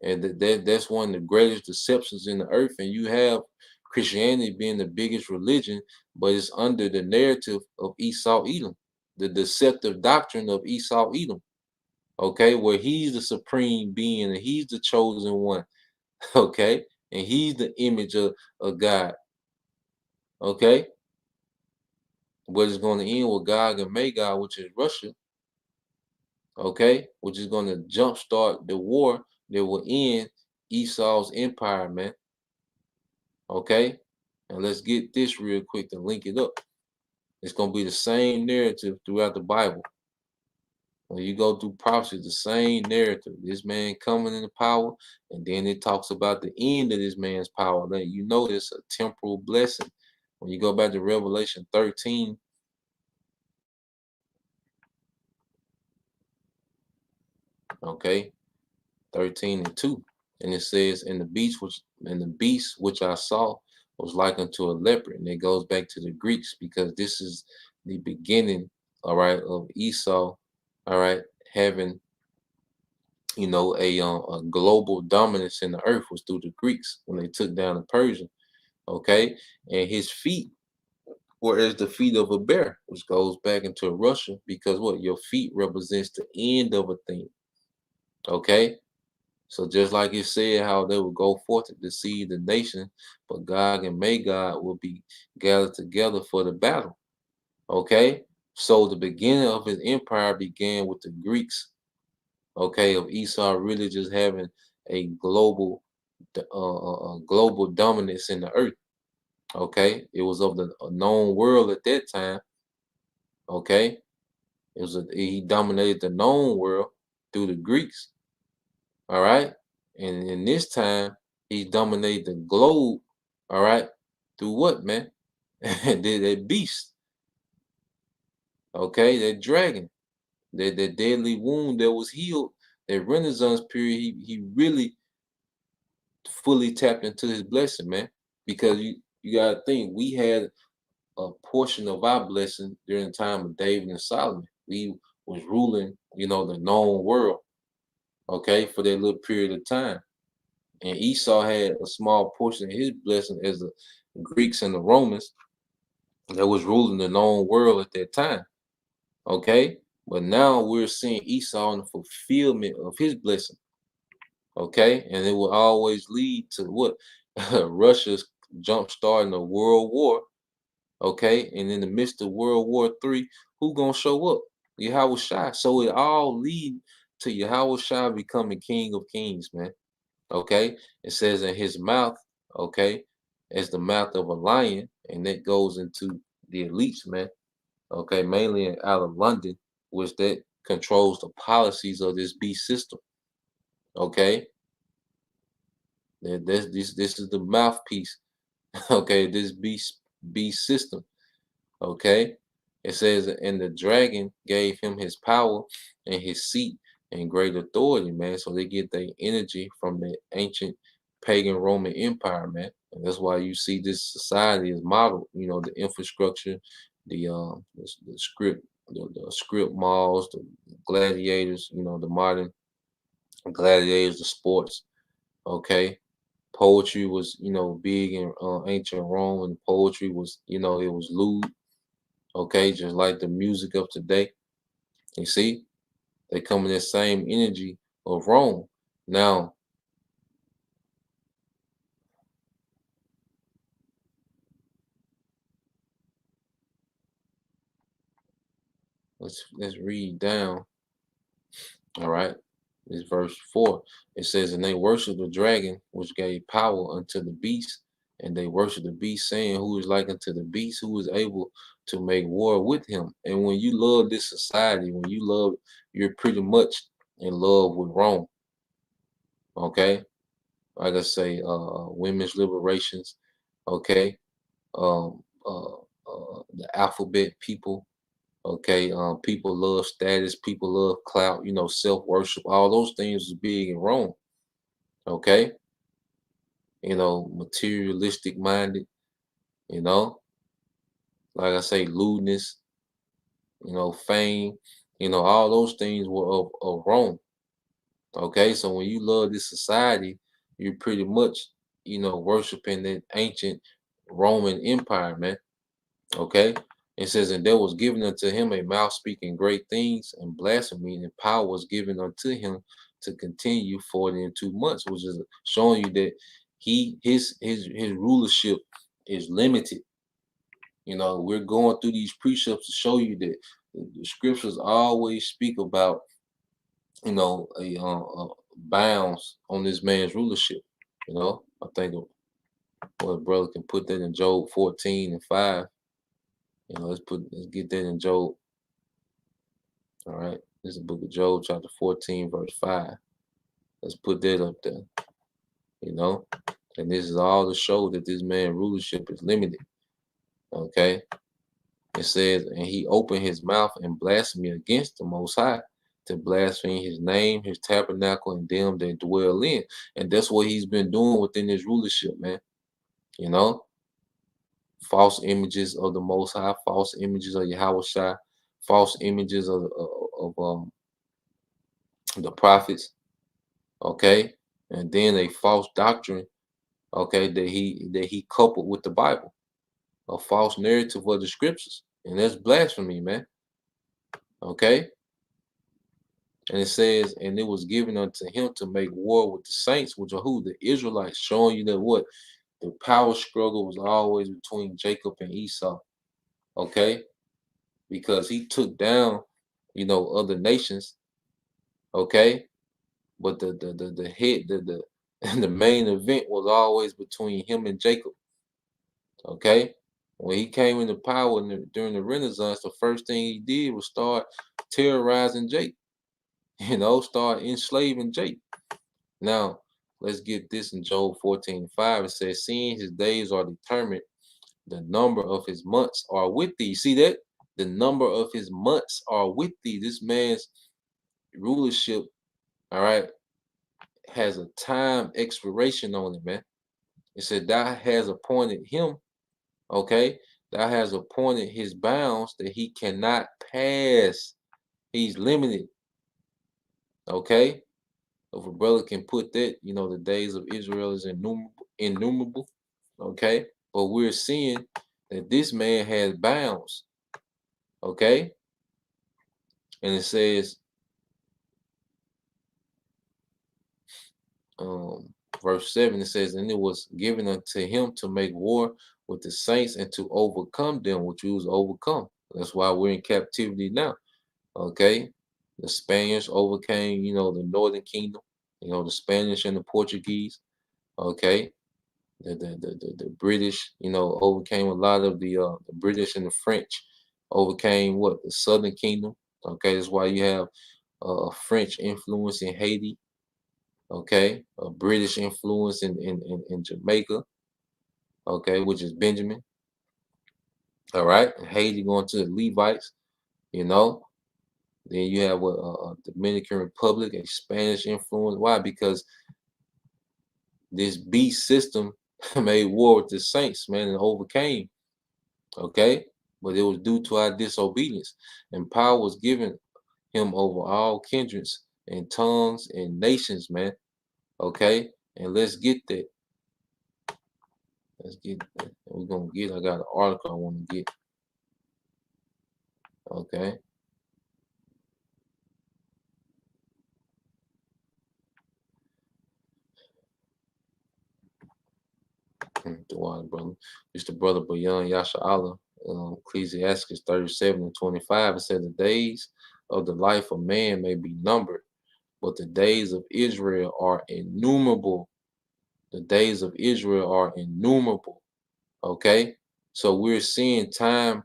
And that's one of the greatest deceptions in the earth. And you have Christianity being the biggest religion, but it's under the narrative of Esau Edom, the deceptive doctrine of Esau Edom, okay, where he's the supreme being and he's the chosen one, okay, and he's the image of God, okay. But it's going to end with Gog and Magog, which is Russia, okay, which is going to jumpstart the war that will end Esau's empire, man. Okay, and let's get this real quick to link it up. It's going to be the same narrative throughout the Bible. When you go through prophecy, the same narrative. This man coming into power, and then it talks about the end of this man's power. Then you know it's a temporal blessing. When you go back to Revelation 13, okay, 13:2, and it says, and the beast which I saw was like unto a leopard. And it goes back to the Greeks, because this is the beginning, all right, of Esau, all right, having, you know, a global dominance in the earth was through the Greeks when they took down the Persian, okay. And his feet were as the feet of a bear, which goes back into Russia, because what, your feet represents the end of a thing, okay. So just like it said, how they would go forth to deceive the nation, but Gog and Magog will be gathered together for the battle. Okay, so the beginning of his empire began with the Greeks. Okay, of Esau really just having a global dominance in the earth. Okay, it was of the known world at that time. Okay, he dominated the known world through the Greeks. All right. And in this time, he dominated the globe, all right, through what, man? that beast, okay, that dragon, that deadly wound that was healed, that Renaissance period, he really fully tapped into his blessing, man. Because you gotta think, we had a portion of our blessing during the time of David and Solomon. We was ruling, you know, the known world, okay, for that little period of time. And Esau had a small portion of his blessing as the Greeks and the Romans that was ruling the known world at that time. Okay, but now we're seeing Esau in the fulfillment of his blessing. Okay, and it will always lead to what? Russia's jump starting a world war. Okay, and in the midst of World War III, who gonna show up? Yahweh Shai. So it all lead to Yahweh Shai becoming King of Kings, man. Okay, it says in his mouth, okay, as the mouth of a lion, and that goes into the elites, man. Okay, mainly out of London, which that controls the policies of this beast system. Okay, this is the mouthpiece. Okay, this beast system. Okay, it says, and the dragon gave him his power and his seat and great authority, man. So they get their energy from the ancient pagan Roman Empire, man. And that's why you see this society is modeled. You know, the infrastructure, the script, the script malls, the gladiators. You know, the modern gladiators, the sports. Okay, poetry was, you know, big in ancient Rome, and poetry was, you know, it was lewd. Okay, just like the music of today. You see, they come in the same energy of Rome. Now, let's read down. All right, this verse 4. It says, and they worship the dragon, which gave power unto the beast, and they worship the beast, saying, who is like unto the beast, who is able to make war with him. And when you love this society, when you love, you're pretty much in love with Rome. Okay, like I say, women's liberations. Okay, the alphabet people. Okay, people love status, people love clout, you know, self worship, all those things is big in Rome. Okay, you know, materialistic minded, you know, like I say, lewdness, you know, fame, you know, all those things were of Rome. Okay, so when you love this society, you're pretty much, you know, worshiping the ancient Roman Empire, man. Okay. It says, and there was given unto him a mouth speaking great things and blasphemy, and power was given unto him to continue 40 and 2 months, which is showing you that his rulership is limited. You know, we're going through these precepts to show you that the scriptures always speak about, you know, a bounds on this man's rulership. You know, I think well, brother can put that in Job 14:5. You know, let's get that in Job. All right. This is the book of Job, chapter 14, verse 5. Let's put that up there. You know, and this is all to show that this man's rulership is limited. Okay. It says, and he opened his mouth and blasphemy against the Most High, to blaspheme his name, his tabernacle, and them that dwell in. And that's what he's been doing within his rulership, man. You know, false images of the Most High, false images of Yahweh Shai, false images of the prophets, okay, and then a false doctrine, okay, that he coupled with the Bible, a false narrative of the scriptures, and that's blasphemy, man. Okay, and it says, and it was given unto him to make war with the saints, which are who? The Israelites, showing you that what the power struggle was always between Jacob and Esau. Okay, because he took down, you know, other nations. Okay, but the head the the main event was always between him and Jacob. Okay, when he came into power during the Renaissance, the first thing he did was start terrorizing Jake. You know, start enslaving Jake. Now let's get this in Job 14:5. It says, "Seeing his days are determined, the number of his months are with thee." See that? The number of his months are with thee. This man's rulership, all right, has a time expiration on it, man. It said, thou has appointed him, okay? Thou has appointed his bounds that he cannot pass. He's limited, okay? If a brother can put that, you know, the days of Israel is innumerable, okay? But we're seeing that this man has bounds, okay? And it says, verse 7, it says, and it was given unto him to make war with the saints and to overcome them, which we was overcome. That's why we're in captivity now. Okay. The Spaniards overcame, the northern kingdom, the Spanish and the Portuguese. Okay. The British, overcame a lot of the British and the French overcame what? The southern kingdom. Okay, that's why you have a French influence in Haiti. Okay, a British influence in Jamaica. Okay, which is Benjamin. All right, Haiti going to the Levites. Then you have a Dominican Republic, a Spanish influence. Why? Because this beast system made war with the saints, man, and overcame. Okay, but it was due to our disobedience, and power was given him over all kindreds and tongues and nations, man. Okay, and let's get that. Let's get that. We're gonna get. I got an article I want to get. Okay. The one brother, it's the brother Bayan Yasha Allah, Ecclesiastes 37 and 25. It said the days of the life of man may be numbered, but the days of Israel are innumerable. The days of Israel are innumerable. Okay, so we're seeing time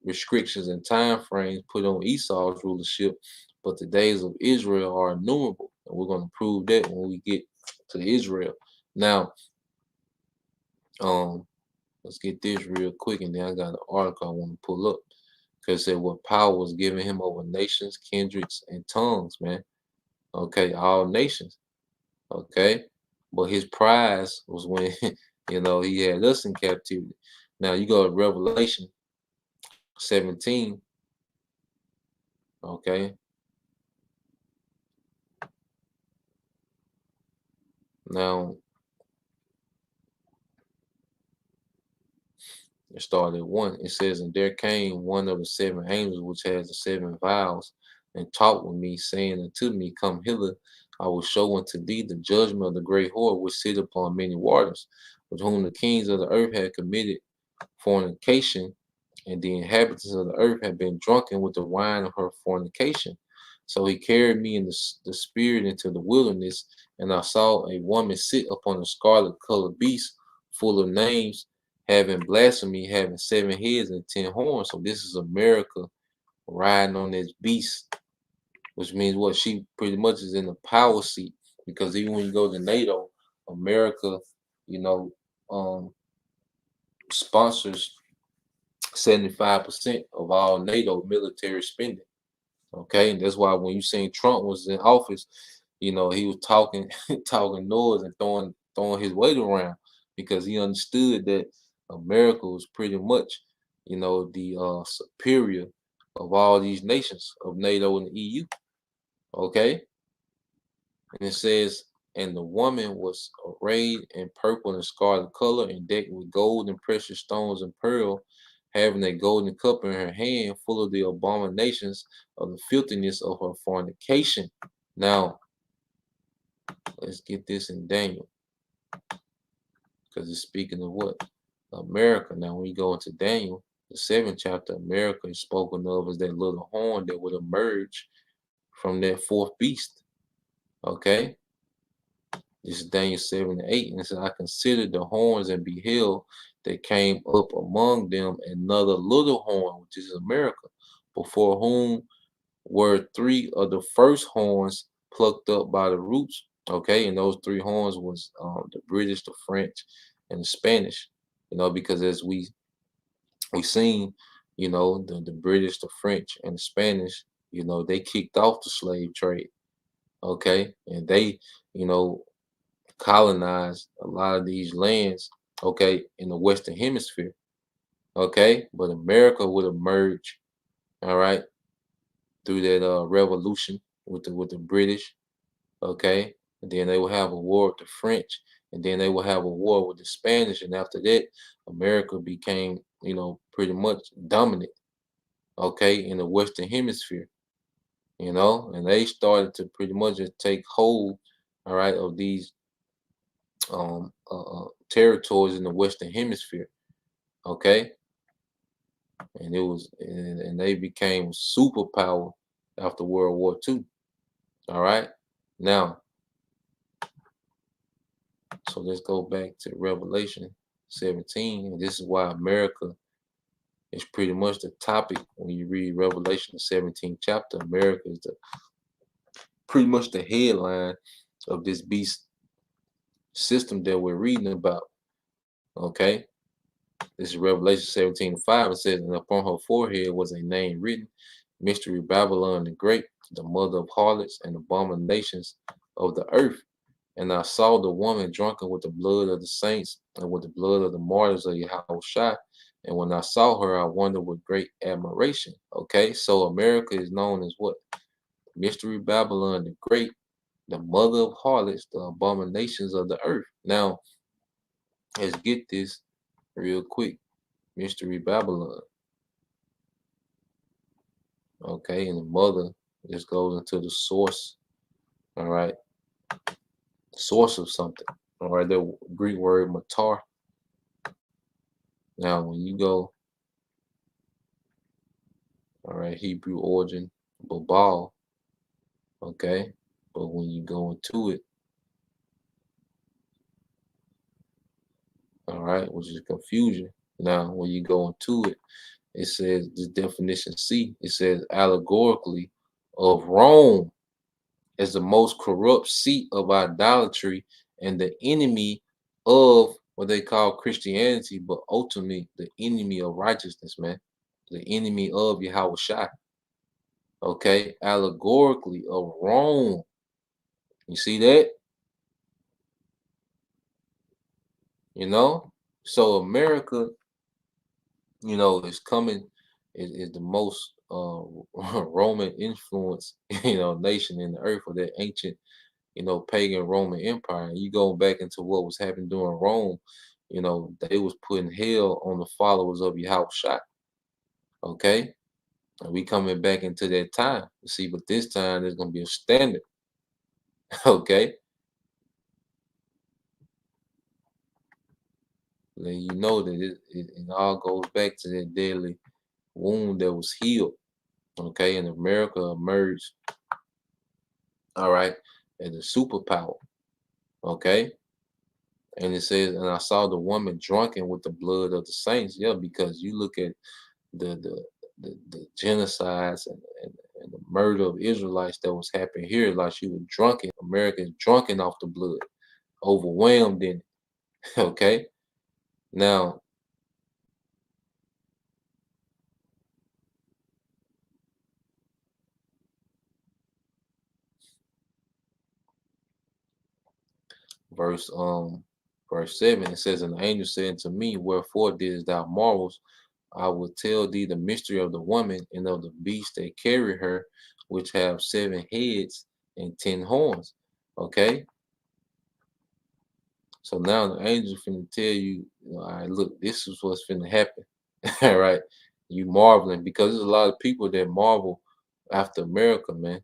restrictions and time frames put on Esau's rulership, but the days of Israel are innumerable, and we're going to prove that when we get to Israel. Now, let's get this real quick, and then I got an article I want to pull up, because it said what power was given him over nations, kindreds, and tongues, man. Okay, all nations. Okay, but his prize was when he had us in captivity. Now you go to Revelation 17. Okay. Now it started at 1. It says, and there came one of the 7 angels which has the 7 vials, and talked with me, saying unto me, come hither, I will show unto thee the judgment of the great whore which sit upon many waters, with whom the kings of the earth had committed fornication, and the inhabitants of the earth had been drunken with the wine of her fornication. So he carried me in the spirit into the wilderness, and I saw a woman sit upon a scarlet colored beast, full of names, having blasphemy, having 7 heads and 10 horns. So this is America riding on this beast, which means what? She pretty much is in the power seat, because even when you go to NATO, America, sponsors 75% of all NATO military spending. Okay, and that's why when you seen Trump was in office, he was talking talking noise and throwing his weight around, because he understood that America was pretty much, the superior of all these nations of NATO and the EU. Okay, and it says, and the woman was arrayed in purple and scarlet color, and decked with gold and precious stones and pearl, having a golden cup in her hand, full of the abominations of the filthiness of her fornication. Now, let's get this in Daniel, because it's speaking of what? America. Now, when you go into Daniel, the 7th chapter, America is spoken of as that little horn that would emerge from that 4th beast. Okay? This is Daniel 7 and 8. And it says, I considered the horns and beheld that came up among them another little horn, which is America, before whom were 3 of the first horns plucked up by the roots. Okay, and those 3 horns was the British, the French, and the Spanish. Because as we seen, the British, the French, and the Spanish, they kicked off the slave trade. Okay, and they, colonized a lot of these lands, okay, in the Western Hemisphere. Okay, but America would emerge, all right, through that revolution with the British. Okay, and then they will have a war with the French, and then they will have a war with the Spanish, and after that, America became, pretty much dominant, okay, in the Western Hemisphere, and they started to pretty much just take hold, all right, of these territories in the Western Hemisphere. Okay, and they became superpower after World War II. All right, now so let's go back to Revelation 17, and this is why America is pretty much the topic when you read Revelation the 17th chapter. America is pretty much the headline of this beast system that we're reading about. Okay, this is Revelation 17:5. It says, and upon her forehead was a name written, Mystery Babylon the Great, the mother of harlots and abominations of the earth. And I saw the woman drunken with the blood of the saints and with the blood of the martyrs of Yahushua. And when I saw her, I wondered with great admiration. Okay, so America is known as what? Mystery Babylon the Great, the mother of harlots, the abominations of the earth. Now, let's get this real quick. Mystery Babylon. Okay, and the mother just goes into the source. All right, source of something. All right, the Greek word matar. Now, when you go, all right, Hebrew origin, babal. Okay, but when you go into it, all right, which is confusion. Now, when you go into it, it says the definition C. It says allegorically of Rome as the most corrupt seat of idolatry and the enemy of what they call Christianity, but ultimately the enemy of righteousness, man. The enemy of Yahushua. Okay, allegorically of Rome. You see that? You know? So America, you know, is coming, is the most Roman influence, you know, nation in the earth, or that ancient, you know, pagan Roman Empire. And you go back into what was happening during Rome, you know, they was putting hell on the followers of Yahushua. Okay? And we coming back into that time. See, but this time there's gonna be a standard. Okay. Then you know that it all goes back to that deadly wound that was healed. Okay, and America emerged, all right, as a superpower. Okay. And it says, and I saw the woman drunken with the blood of the saints. Yeah, because you look at the the genocides and the murder of Israelites that was happening here, like she was drunken. America is drunken off the blood, overwhelmed in it. Okay. Now, verse verse 7, it says, and the angel said to me, wherefore didst thou marvel? I will tell thee the mystery of the woman and of the beast that carry her, which have 7 heads and 10 horns. Okay. So now the angel finna tell you, all right, look, this is what's finna happen. All right. You marveling because there's a lot of people that marvel after America, man.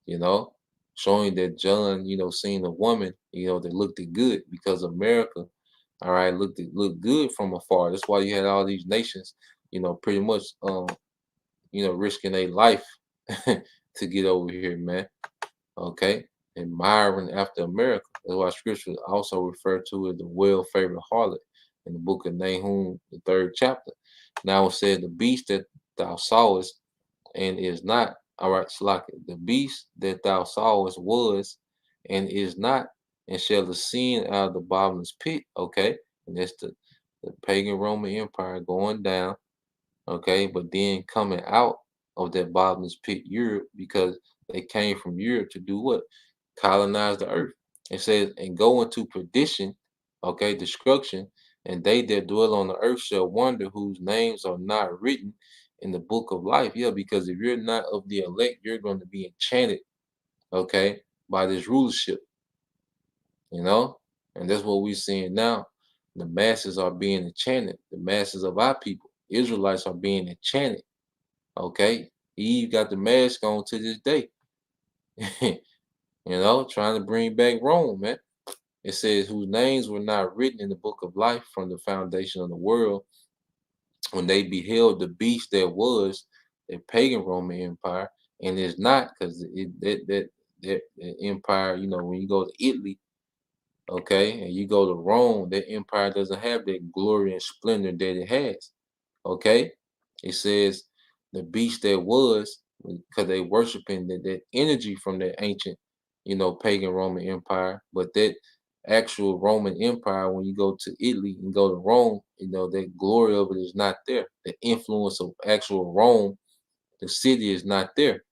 You know, showing that John, you know, seen a woman, you know, that looked it good because America, all right, looked good from afar. That's why you had all these nations, you know, pretty much you know, risking their life to get over here, man. Okay. Admiring after America. That's why scripture also refer to it the well-favored harlot in the book of Nahum, the 3rd chapter. Now it said, the beast that thou sawest and is not, all right, Slaka, the beast that thou sawest was and is not, and shall ascend out of the bottomless pit. Okay. And that's the pagan Roman Empire going down. Okay. But then coming out of that bottomless pit, Europe, because they came from Europe to do what? Colonize the earth. It says, and go into perdition, okay, destruction, and they that dwell on the earth shall wonder whose names are not written in the book of life. Yeah, because if you're not of the elect, you're going to be enchanted, okay, by this rulership, you know, and that's what we're seeing now. The masses are being enchanted. The masses of our people, Israelites, are being enchanted. Okay, Eve got the mask on to this day. You know, trying to bring back Rome, man. It says, whose names were not written in the book of life from the foundation of the world, when they beheld the beast that was the pagan Roman Empire, and it's not, because that empire, you know, when you go to Italy, okay, and you go to Rome, that empire doesn't have that glory and splendor that it has. Okay, it says the beast that was, because they worshiping that energy from that ancient, you know, pagan Roman Empire, but that actual Roman Empire, when you go to Italy and go to Rome, you know, that glory of it is not there. The influence of actual Rome, the city, is not there.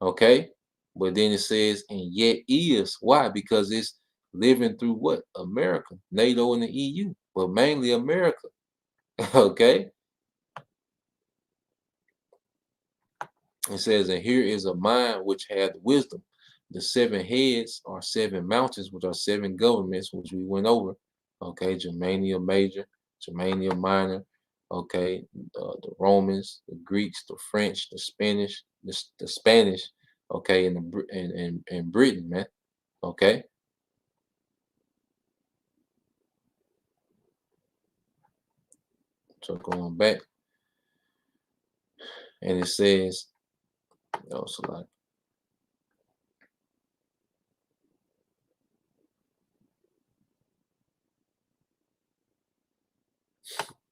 Okay, but then it says, and yet is. Why? Because it's living through what? America, NATO, and the EU, but mainly America. Okay. It says, and here is a mind which hath wisdom. The 7 heads are 7 mountains, which are 7 governments, which we went over. Okay, Germania Major, Germania Minor. Okay, the Romans, the Greeks, the French, the Spanish, the Spanish. Okay, and and Britain, man. Okay. So going back, and it says, so like,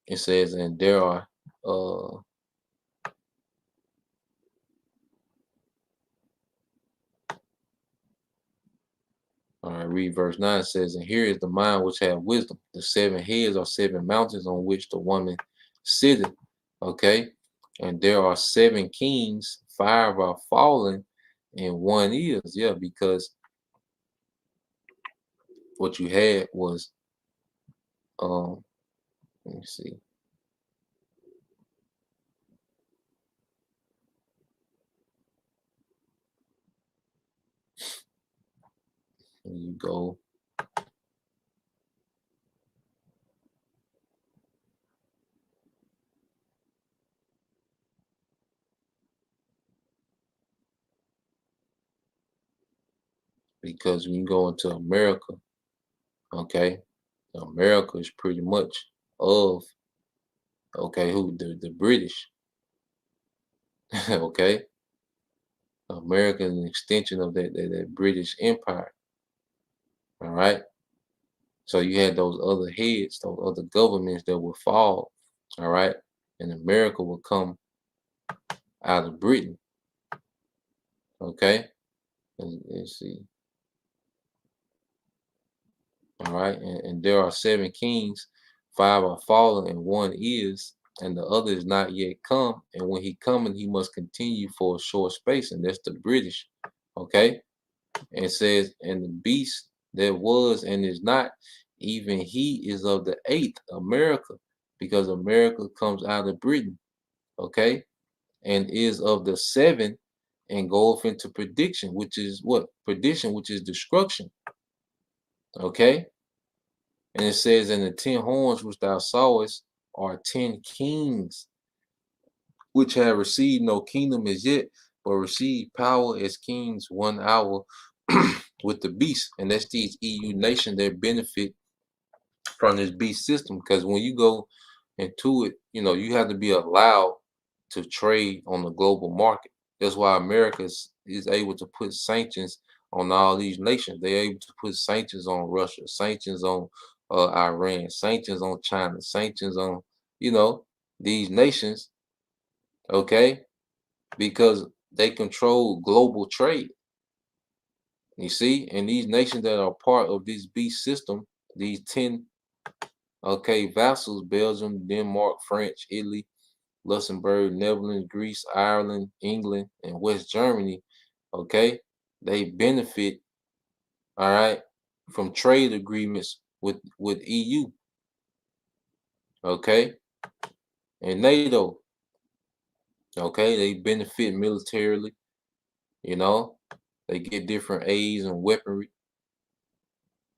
it says, and there are all right, read verse 9. It says, and here is the mind which hath wisdom. The 7 heads are 7 mountains on which the woman sitteth. Okay. And there are 7 kings, 5 are fallen, and 1 is. Yeah, because what you had was, let me see. Here you go. Because when you go into America, okay, America is pretty much of, okay, who? The British. Okay. America is an extension of that British Empire. All right. So you had those other heads, those other governments that would fall. All right. And America would come out of Britain. Okay. Let's see. All right. And there are 7 kings, 5 are fallen, and 1 is, and the other is not yet come. And when he cometh, he must continue for a short space. And that's the British. Okay. And it says, and the beast that was and is not, even he is of the 8th, America, because America comes out of Britain. Okay. And is of the 7, and goeth into prediction, which is what? Perdition, which is destruction. Okay. And it says, and the 10 horns which thou sawest are 10 kings, which have received no kingdom as yet, but receive power as kings 1 hour with the beast. And that's these EU nations that benefit from this beast system. Because when you go into it, you know, you have to be allowed to trade on the global market. That's why America is able to put sanctions on all these nations. They're able to put sanctions on Russia, sanctions on Iran, sanctions on China, sanctions on, you know, these nations, okay, because they control global trade. You see, and these nations that are part of this beast system, these 10, okay, vassals, Belgium, Denmark, French, Italy, Luxembourg, Netherlands, Greece, Ireland, England, and West Germany, okay, they benefit, all right, from trade agreements with EU, okay, and NATO, okay, they benefit militarily, you know, they get different aids and weaponry,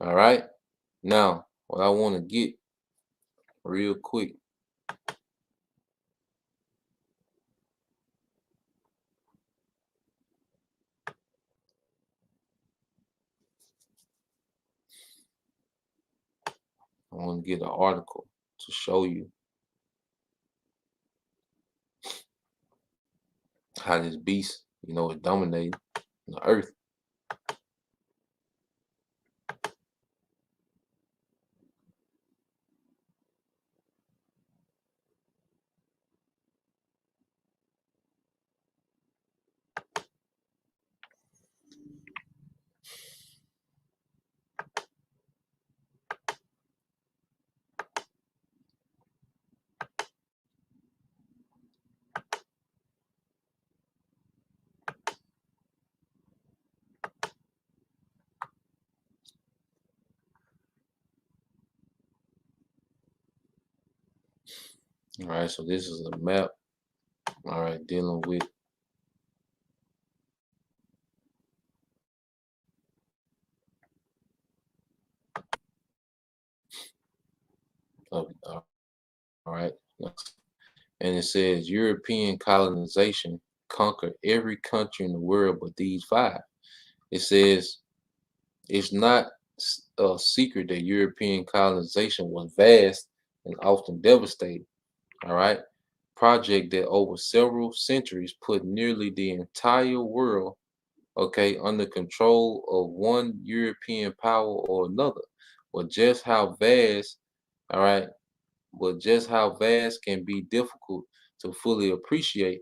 all right. Now, what I want to get real quick, I want to get an article to show you how this beast, is dominating the earth. All right, so this is a map. All right, dealing with all right, and it says European colonization conquered every country in the world but these five. It says it's not a secret that European colonization was vast and often devastating. All right, project that over several centuries put nearly the entire world, okay, under control of one European power or another. But just how vast, all right, but just how vast can be difficult to fully appreciate.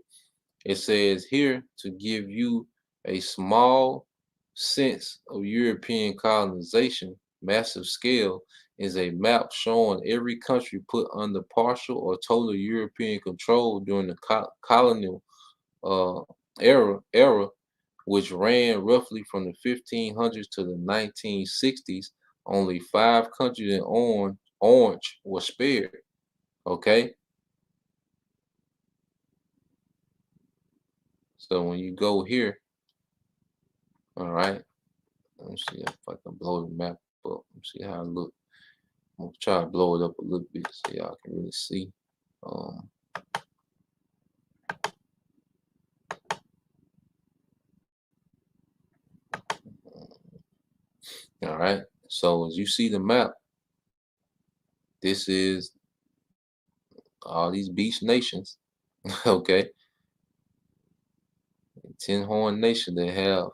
It says here to give you a small sense of European colonization, massive scale, is a map showing every country put under partial or total European control during the colonial uh, era, which ran roughly from the 1500s to the 1960s. Only 5 countries in orange were spared. Okay, so when you go here, all right, let me see if I can blow the map up. Let me see how it look. I'm gonna try to blow it up a little bit so y'all can really see. Um, all right, so as you see the map, this is all these beach nations. Okay, 10 horn nation that have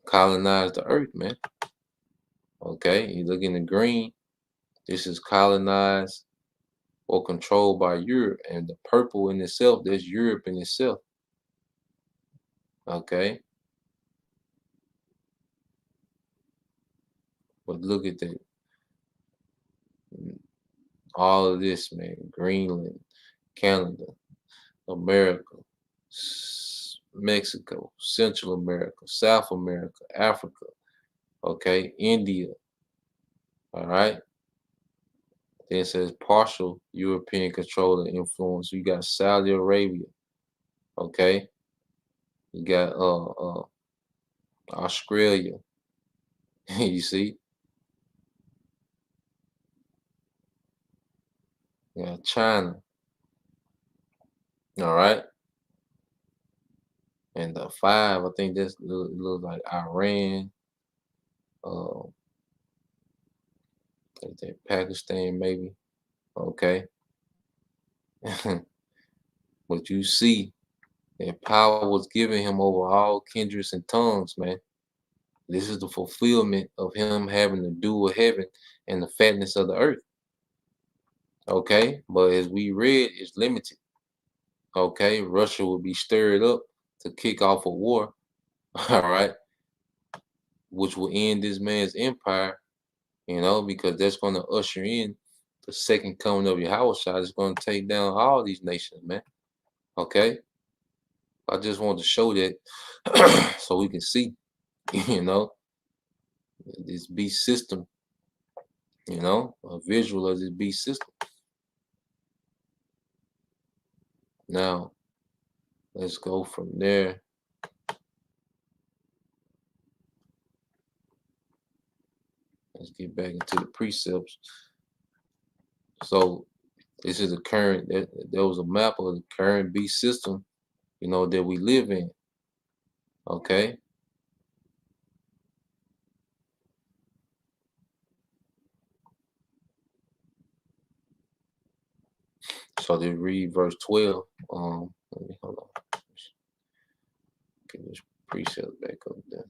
colonized the earth, man. Okay, you look in the green, this is colonized or controlled by Europe, and the purple in itself, there's Europe in itself. Okay, but look at that, all of this, man. Greenland, Canada, America, Mexico, Central America, South America, Africa, okay, India, all right. Then it says partial European control and influence. You got Saudi Arabia, okay. You got Australia. You see, you got China, all right. And the 5, I think this looks like Iran, uh, Pakistan maybe, okay. But you see that power was given him over all kindreds and tongues, man. This is the fulfillment of him having the dew of heaven and the fatness of the earth. Okay, but as we read, it's limited. Okay, Russia will be stirred up to kick off a war, all right, which will end this man's empire, because that's going to usher in the second coming of Yahweh. It's going to take down all these nations, man. Okay, I just want to show that so we can see, this beast system, a visual of this beast system. Now, let's go from there. Let's get back into the precepts. So this is the current, there was a map of the current beast system, that we live in. Okay. So they read verse 12. Let me hold on. Get this precept back up there.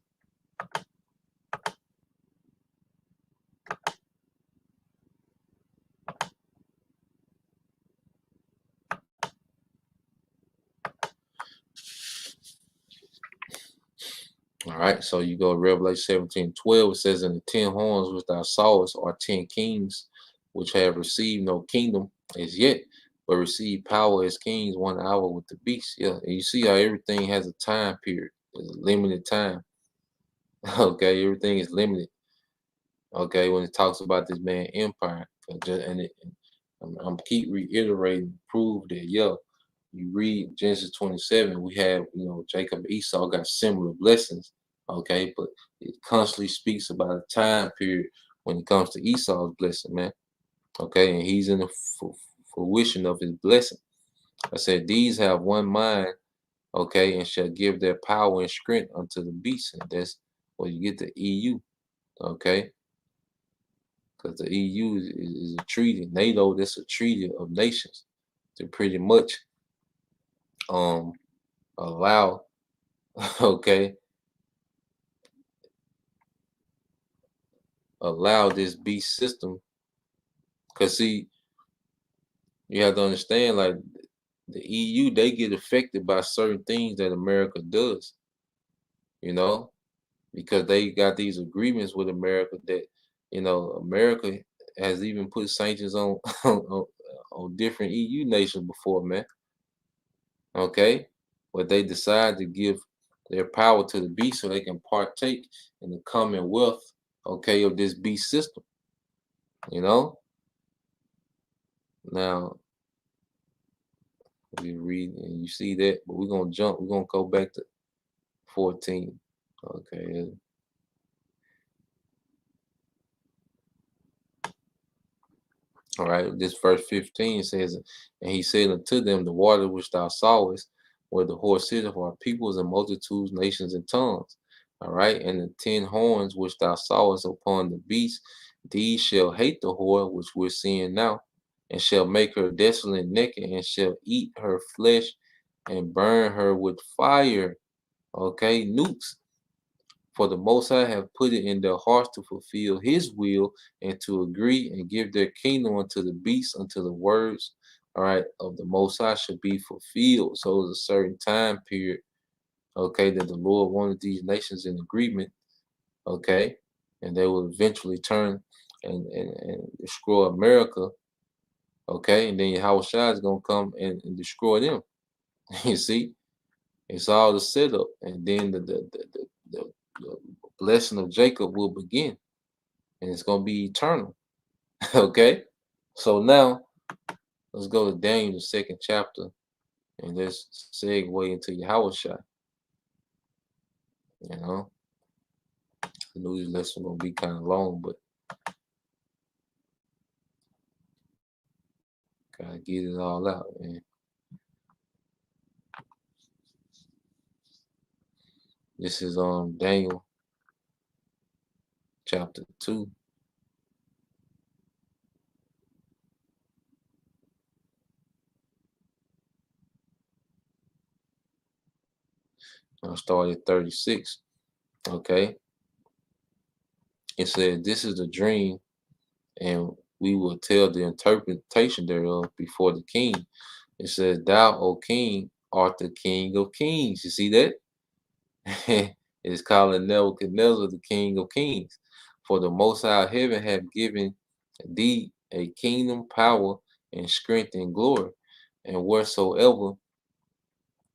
All right, so you go to Revelation 17:12. It says, "And the 10 horns which thou sawest are 10 kings, which have received no kingdom as yet, but receive power as kings 1 hour with the beast." Yeah, and you see how everything has a time period. There's a limited time. Okay, everything is limited. Okay, when it talks about this man empire, I'm keep reiterating, prove that you read Genesis 27, we have Jacob and Esau got similar blessings. Okay, but it constantly speaks about a time period when it comes to Esau's blessing, man. Okay, and he's in the fruition of his blessing. I said these have one mind, okay, and shall give their power and strength unto the beast, and that's where you get the EU, okay. Because the EU is a treaty. NATO, that's a treaty of nations to pretty much allow, okay, allow this beast system. Because see, you have to understand, like the EU, they get affected by certain things that America does, because they got these agreements with America that, America has even put sanctions on on different EU nations before, man. Okay, but they decide to give their power to the beast so they can partake in the commonwealth, okay, of this beast system. Now we read and you see that, but we're gonna jump. We're gonna go back to 14. Okay. All right, this verse 15 says, "And he said unto them, the water which thou sawest, where the horse sitteth, are peoples and multitudes, nations and tongues. All right, and the 10 horns which thou sawest upon the beast, these shall hate the whore which we're seeing now, and shall make her desolate and naked, and shall eat her flesh and burn her with fire." Okay, nukes. "For the Most High have put it in their hearts to fulfill his will and to agree and give their kingdom unto the beast until the words, all right, of the Most High should be fulfilled." So there's a certain time period, okay, that the Lord wanted these nations in agreement, okay, and they will eventually turn and destroy America, okay, and then Yahushua is going to come and destroy them. You see, it's all the setup, and then the blessing of Jacob will begin, and it's going to be eternal. Okay, so now let's go to Daniel, the 2nd chapter, and let's segue into Yahushua. I knew this lesson gonna be kind of long, but gotta get it all out, man. This is Daniel chapter 2. I'll start at 36. Okay. It said, "This is the dream, and we will tell the interpretation thereof before the king." It says, "Thou, O king, art the king of kings." You see that? It's calling Nebuchadnezzar the king of kings. "For the Most High of heaven have given thee a kingdom, power, and strength and glory. And wheresoever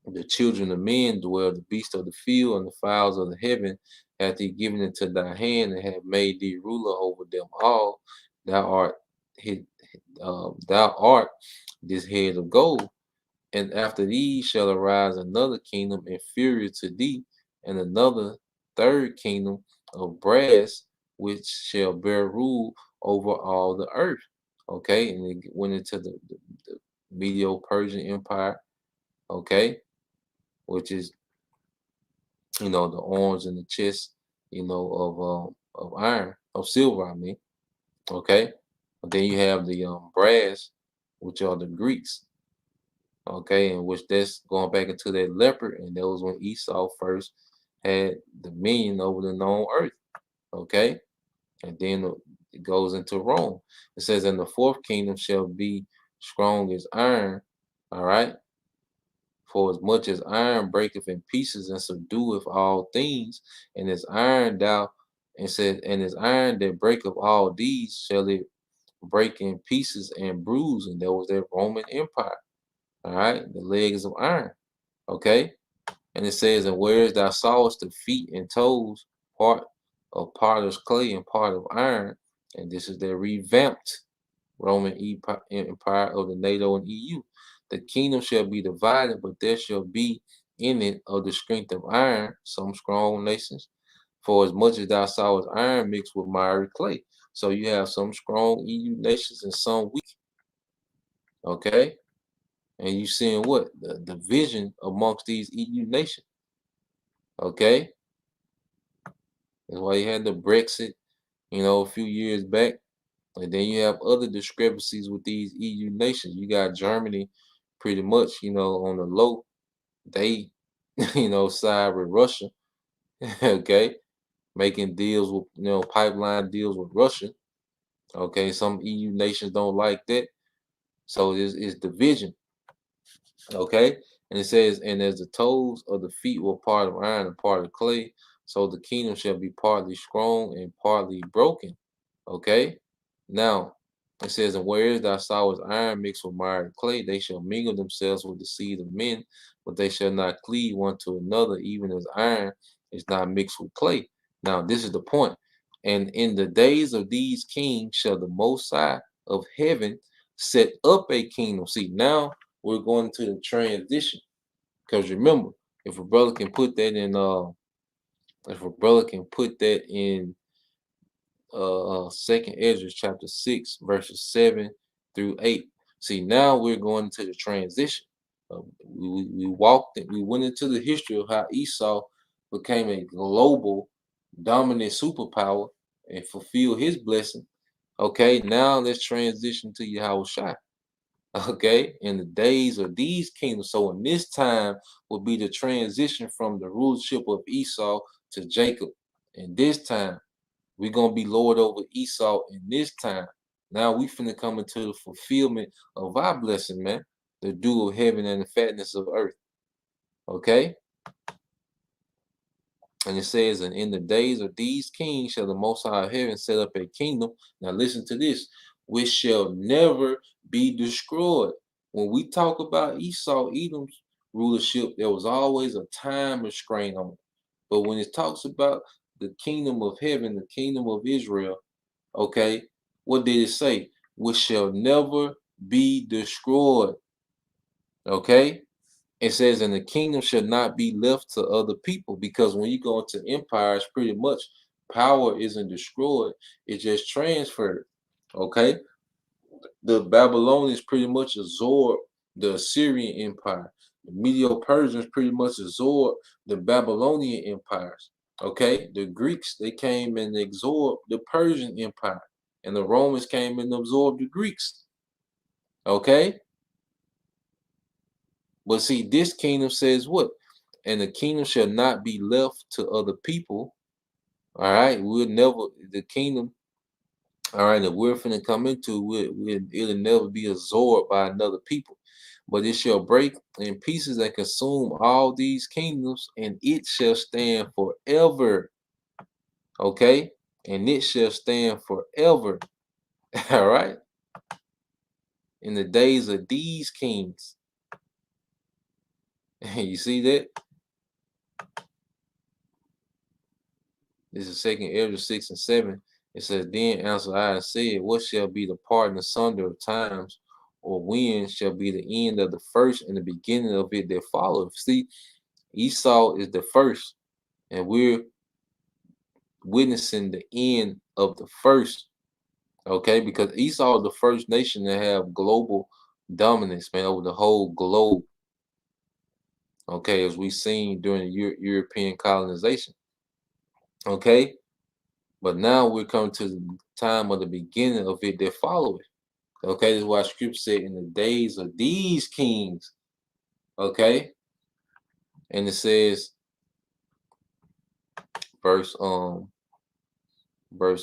the children of men dwell, the beasts of the field and the fowls of the heaven hath he given into thy hand, and have made thee ruler over them all. Thou art thou art this head of gold. And after thee shall arise another kingdom inferior to thee, and another third kingdom of brass, which shall bear rule over all the earth." Okay, and it went into the Medo-Persian Empire. Okay, which is the arms and the chest, of iron, of silver. I mean, okay. But then you have the brass, which are the Greeks. Okay, in which that's going back into that leopard, and that was when Esau first had dominion over the known earth. Okay, and then it goes into Rome. It says, "And the fourth kingdom shall be strong as iron." All right, for as much as iron breaketh in pieces and subdueth all things, and as iron thou, and says, and as iron that breaketh all these, shall it break in pieces and bruise. And that was that Roman Empire. All right, the legs of iron. Okay, and it says, "And whereas thou sawest the feet and toes, part of potter's clay and part of iron," and this is the revamped Roman Empire of the NATO and EU. "The kingdom shall be divided, but there shall be in it of the strength of iron some strong nations. For as much as thou sawest iron mixed with miry clay." So you have some strong EU nations and some weak. Okay, and you seeing what the division amongst these EU nations. Okay, that's why you had the Brexit, a few years back. And then you have other discrepancies with these EU nations. You got Germany pretty much, on the low. They, side with Russia, okay, making deals with, pipeline deals with Russia. Okay, some EU nations don't like that. So it's division. Okay, and it says, "And as the toes of the feet were part of iron and part of clay, so the kingdom shall be partly strong and partly broken." Okay, now it says, "And whereas thou sawest iron mixed with miry clay, they shall mingle themselves with the seed of men, but they shall not cleave one to another, even as iron is not mixed with clay." Now, this is the point. "And in the days of these kings shall the Most High of heaven set up a kingdom." See, now we're going to the transition. Because remember, if a brother can put that in, Second Ezra chapter 6, verses 7 through 8. See, now we're going into the transition. We went into the history of how Esau became a global dominant superpower and fulfilled his blessing. Okay, now let's transition to Yahushua. Okay, in the days of these kingdoms. So in this time will be the transition from the rulership of Esau to Jacob. In this time, we're gonna be Lord over Esau in this time. Now we finna come into the fulfillment of our blessing, man. The dew of heaven and the fatness of earth. Okay? And it says, "And in the days of these kings shall the Most High of heaven set up a kingdom." Now listen to this, "which shall never be destroyed." When we talk about Esau, Edom's rulership, there was always a time restraint on it. But when it talks about the kingdom of heaven, the kingdom of Israel, okay, what did it say? "Which shall never be destroyed." Okay? It says, "And the kingdom shall not be left to other people," because when you go into empires, pretty much power isn't destroyed, it's just transferred. Okay, the Babylonians pretty much absorbed the Assyrian Empire. The Medo-Persians pretty much absorbed the Babylonian empires. Okay, the Greeks, they came and absorbed the Persian Empire, and the Romans came and absorbed the Greeks. Okay, but see, this kingdom says what? "And the kingdom shall not be left to other people." All right, the kingdom, all right, that we're finna come into, it'll never be absorbed by another people, but it shall break in pieces and consume all these kingdoms, and it shall stand forever. Okay, and it shall stand forever. All right, in the days of these kings. You see that? This is Second Ezra 6 and 7. It says, "Then answered I and said, What shall be the part and asunder of times, or when shall be the end of the first and the beginning of it that followeth?" See, Esau is the first, and we're witnessing the end of the first. Okay, because Esau is the first nation to have global dominance, man, over the whole globe. Okay, as we've seen during the European colonization. Okay, but now we're coming to the time of the beginning of it that followeth. Okay, this is why scripture said, "In the days of these kings." Okay, and it says verse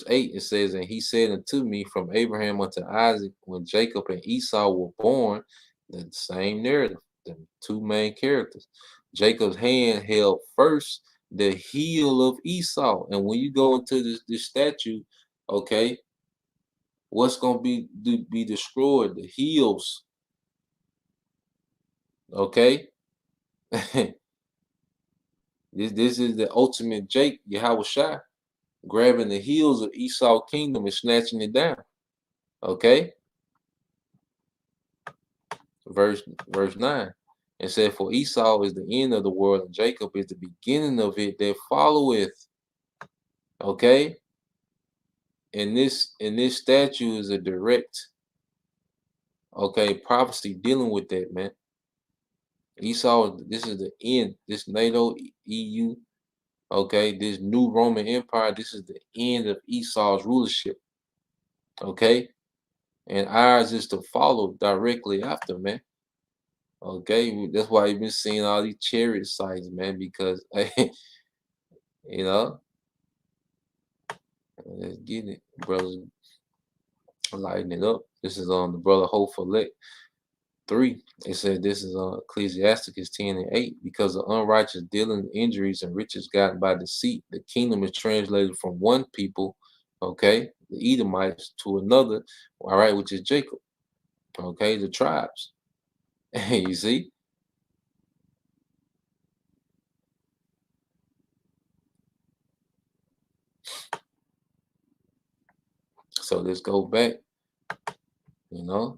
8, it says, and he said unto me, from Abraham unto Isaac, when Jacob and Esau were born, the same narrative, the two main characters. Jacob's hand held first the heel of Esau. And when you go into this statue, okay, what's gonna be destroyed? The heels. Okay. This is the ultimate Jake, Yahweh Shai, grabbing the heels of Esau's kingdom and snatching it down. Okay. Verse 9. It said, for Esau is the end of the world, and Jacob is the beginning of it that followeth. Okay. And this statue is a direct, okay, prophecy dealing with that, man. Esau, this is the end. This NATO, EU, okay, this new Roman Empire, this is the end of Esau's rulership. Okay. And ours is to follow directly after, man. Okay, that's why you've been seeing all these chariot sites, man, because you know, let's get it, brothers, lighten it up. This is on the brother Hopeful 3. It said this is on Ecclesiasticus 10 and 8. Because of unrighteous dealing, injuries, and riches gotten by deceit, the kingdom is translated from one people, okay, the Edomites, to another, all right, which is Jacob, okay, the tribes. You see? So let's go back, you know.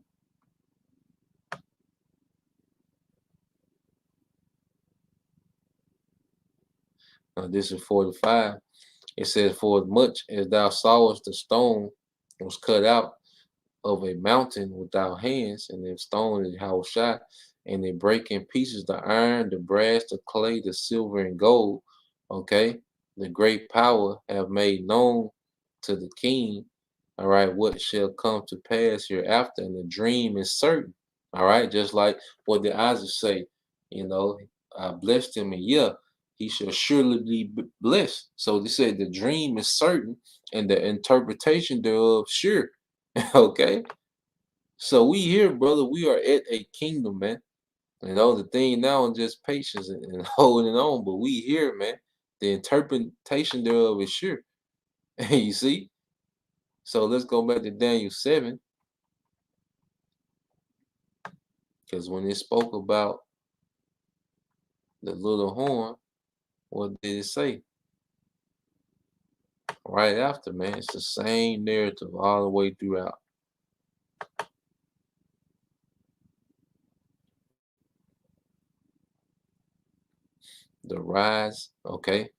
This is 45. It says, for as much as thou sawest the stone was cut out of a mountain without hands, and the stone is how shot, and they break in pieces the iron, the brass, the clay, the silver, and gold. Okay, the great power have made known to the king, all right, what shall come to pass hereafter, and the dream is certain. All right, just like what the Isaac say, you know, I blessed him, and yeah, he shall surely be blessed. So they said the dream is certain, and the interpretation thereof sure. Okay. So we here, brother, we are at a kingdom, man. You know, the thing now is just patience and holding on, but we here, man. The interpretation thereof is sure. You see? So let's go back to Daniel 7. Because when it spoke about the little horn, what did it say? Right after, man, it's the same narrative all the way throughout. The rise, okay,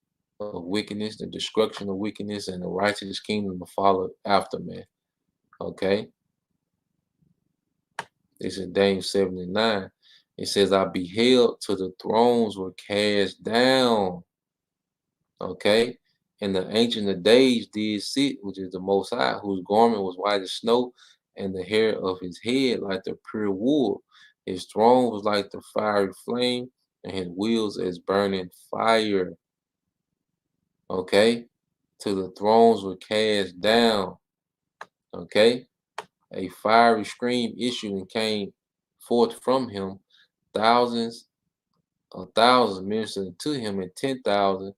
of wickedness, the destruction of wickedness, and the righteous kingdom to follow after, man. Okay. This is Daniel 79. It says, I beheld till the thrones were cast down. Okay. And the Ancient of Days did sit, which is the Most High, whose garment was white as snow, and the hair of his head like the pure wool. His throne was like the fiery flame, and his wheels as burning fire. Okay. Till the thrones were cast down. Okay. A fiery scream issued and came forth from him. Thousands of thousands ministered to him, and 10,000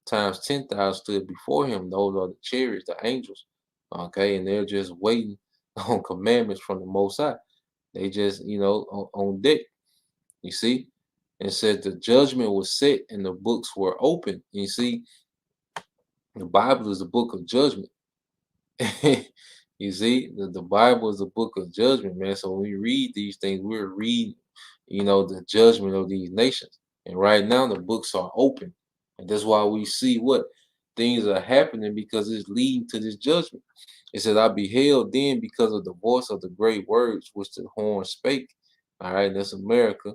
times 10,000 stood before him. Those are the chariots, the angels. Okay, and they're just waiting on commandments from the Most High. They just, you know, on deck. You see, it said the judgment was set and the books were open. You see, the Bible is a book of judgment. You see, the Bible is a book of judgment, man. So when we read these things, we're reading, you know, the judgment of these nations. And right now, the books are open. And that's why we see what things are happening, because it's leading to this judgment. It says, I beheld then because of the voice of the great words which the horn spake. All right, that's America.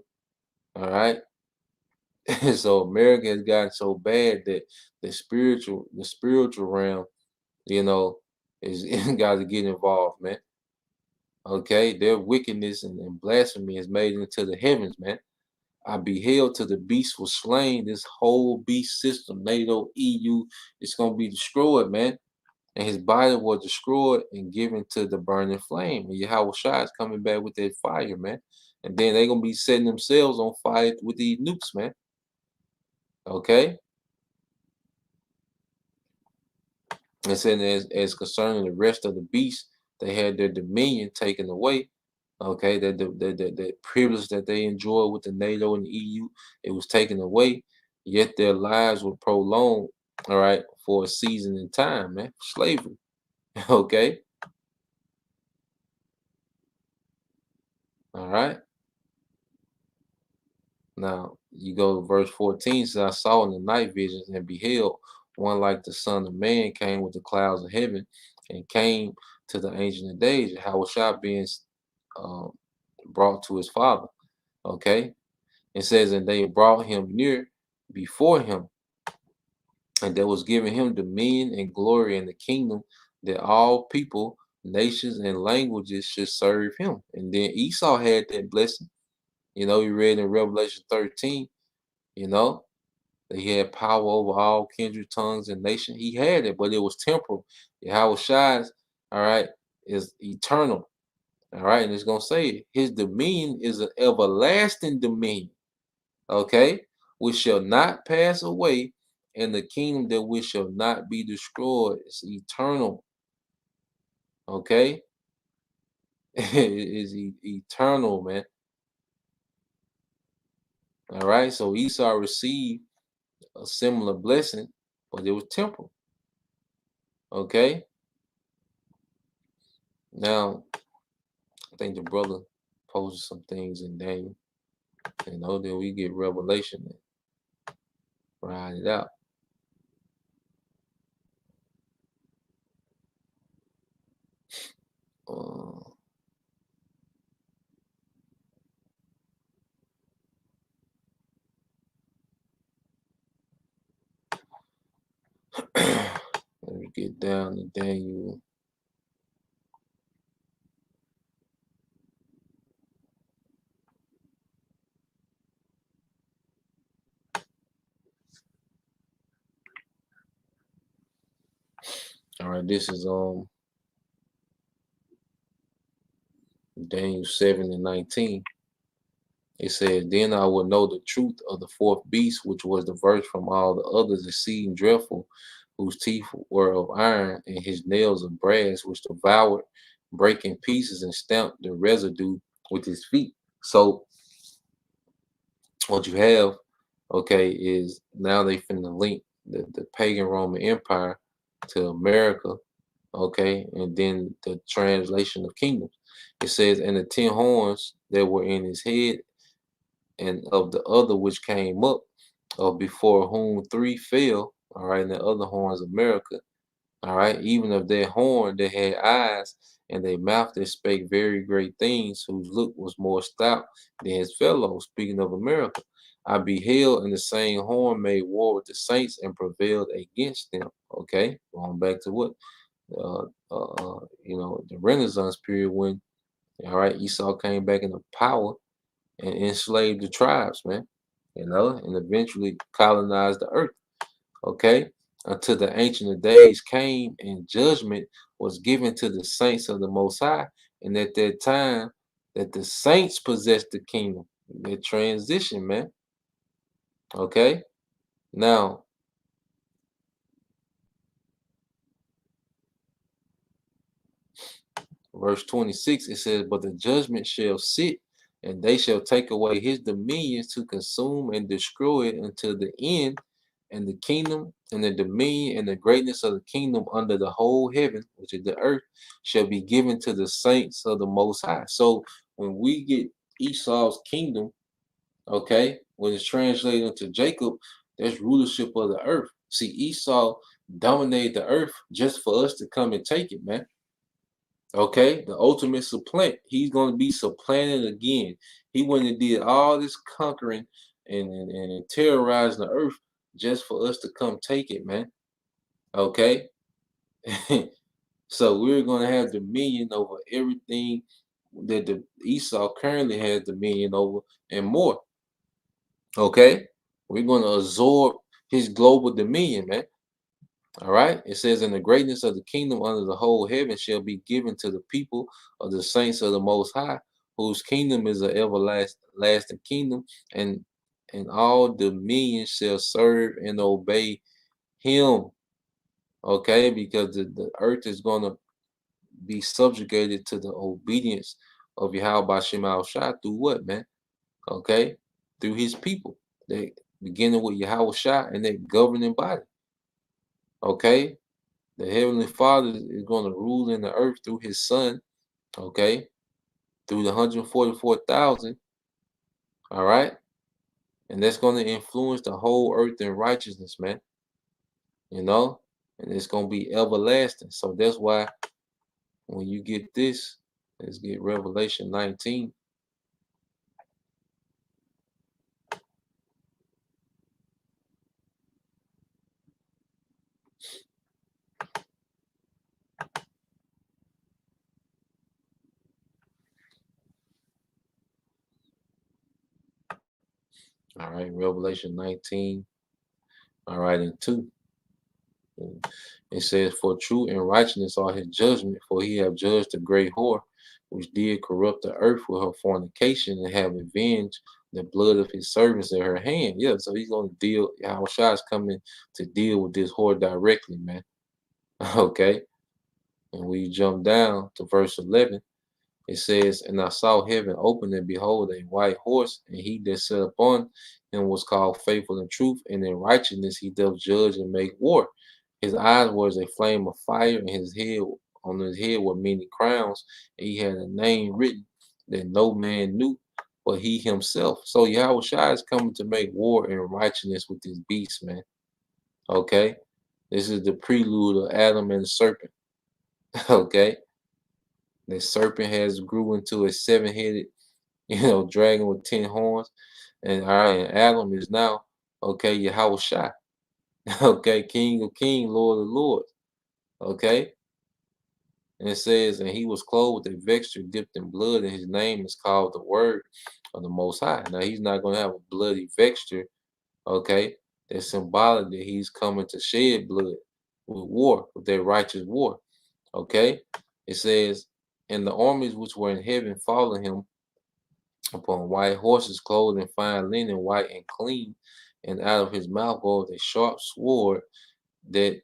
All right. So America has gotten so bad that the spiritual realm, you know, is got to get involved, man. Okay, their wickedness and blasphemy is made into the heavens, man. I beheld till the beast was slain. This whole beast system, NATO, EU, it's going to be destroyed, man. And his body was destroyed and given to the burning flame. And Yahweh Shai is coming back with that fire, man. And then they're going to be setting themselves on fire with these nukes, man. Okay? And saying as concerning the rest of the beasts, they had their dominion taken away. Okay, the privilege that they enjoyed with the NATO and the EU, it was taken away. Yet their lives were prolonged, all right, for a season in time, man. Slavery. Okay. All right. Now you go to verse 14. Says, I saw in the night visions and beheld one like the Son of Man came with the clouds of heaven and came to the Ancient of Days. How was Shai being brought to his father? Okay. It says, and they brought him near before him, and there was given him dominion and glory in the kingdom that all people, nations, and languages should serve him. And then Esau had that blessing. You know, you read in Revelation 13, you know, that he had power over all kindred, tongues, and nations. He had it, but it was temporal. Yahweh Shai, all right, is eternal. All right, and it's going to say his dominion is an everlasting dominion. Okay, which shall not pass away, and the kingdom that which shall not be destroyed is eternal. Okay, it is eternal, man. All right, so Esau received a similar blessing, but it was temporal. Okay, now I think the brother posted some things in Daniel. You know, then we get revelation and ride it out. Let me get down to Daniel. All right, this is Daniel 7 and 19. It says, then I will know the truth of the fourth beast, which was diverse from all the others, exceeding dreadful, whose teeth were of iron, and his nails of brass, which devoured, breaking pieces, and stamped the residue with his feet. So what you have, okay, is now they finna link the pagan Roman Empire to America, okay, and then the translation of kingdoms. It says, and the 10 horns that were in his head, and of the other which came up, before whom 3 fell, all right, and the other horns America, all right, even of their horn they had eyes, and their mouth that spake very great things, whose look was more stout than his fellows, speaking of America. I beheld, and the same horn made war with the saints and prevailed against them. Okay, going back to what you know, the Renaissance period, when all right, Esau came back into power and enslaved the tribes, man, you know, and eventually colonized the earth. Okay, until the Ancient of Days came and judgment was given to the saints of the Most High, and at that time that the saints possessed the kingdom. That transition, man. Okay, now verse 26, it says, but the judgment shall sit, and they shall take away his dominions to consume and destroy it until the end, and the kingdom and the dominion and the greatness of the kingdom under the whole heaven, which is the earth, shall be given to the saints of the Most High. So when we get Esau's kingdom, okay, when it's translated into Jacob, that's rulership of the earth. See, Esau dominated the earth just for us to come and take it, man. Okay, the ultimate supplant. He's going to be supplanted again. He went and did all this conquering and terrorizing the earth just for us to come take it, man. Okay, so we're going to have dominion over everything that the Esau currently has dominion over and more. Okay, we're going to absorb his global dominion, man. All right, it says, "And the greatness of the kingdom under the whole heaven shall be given to the people of the saints of the Most High, whose kingdom is an everlasting kingdom, and all dominions shall serve and obey him." Okay, because the earth is going to be subjugated to the obedience of Yahweh Shema Shai through what, man? Okay, through his people. They beginning with Yahweh Shai and their governing body. Okay, the Heavenly Father is going to rule in the earth through his Son. Okay, through the 144,000. All right, and that's going to influence the whole earth in righteousness, man. You know, and it's going to be everlasting. So that's why when you get this, let's get Revelation 19. All right, Revelation 19. All right, and 2. It says, "For true and righteousness are his judgment, for he have judged the great whore, which did corrupt the earth with her fornication, and have avenged the blood of his servants in her hand." Yeah, so he's going to deal, Yahushua is coming to deal with this whore directly, man. Okay, and we jump down to verse 11. It says, "And I saw heaven open, and behold, a white horse, and he that sat upon him was called Faithful and Truth, and in righteousness he doth judge and make war. His eyes were as a flame of fire, and on his head were many crowns, and he had a name written that no man knew but he himself." So Yahweh Shai is coming to make war in righteousness with this beast, man. Okay? This is the prelude of Adam and the serpent. Okay? The serpent has grew into a seven-headed, dragon with 10 horns. And Adam is now, okay, Yahweh Shai. Okay, King of Kings, Lord of Lords. Okay. And it says, "And he was clothed with a vesture dipped in blood, and his name is called the Word of the Most High." Now he's not going to have a bloody vesture. Okay. That's symbolic that he's coming to shed blood with war, with their righteous war. Okay. It says, "And the armies which were in heaven followed him upon white horses, clothed in fine linen, white and clean, and out of his mouth goes a sharp sword, that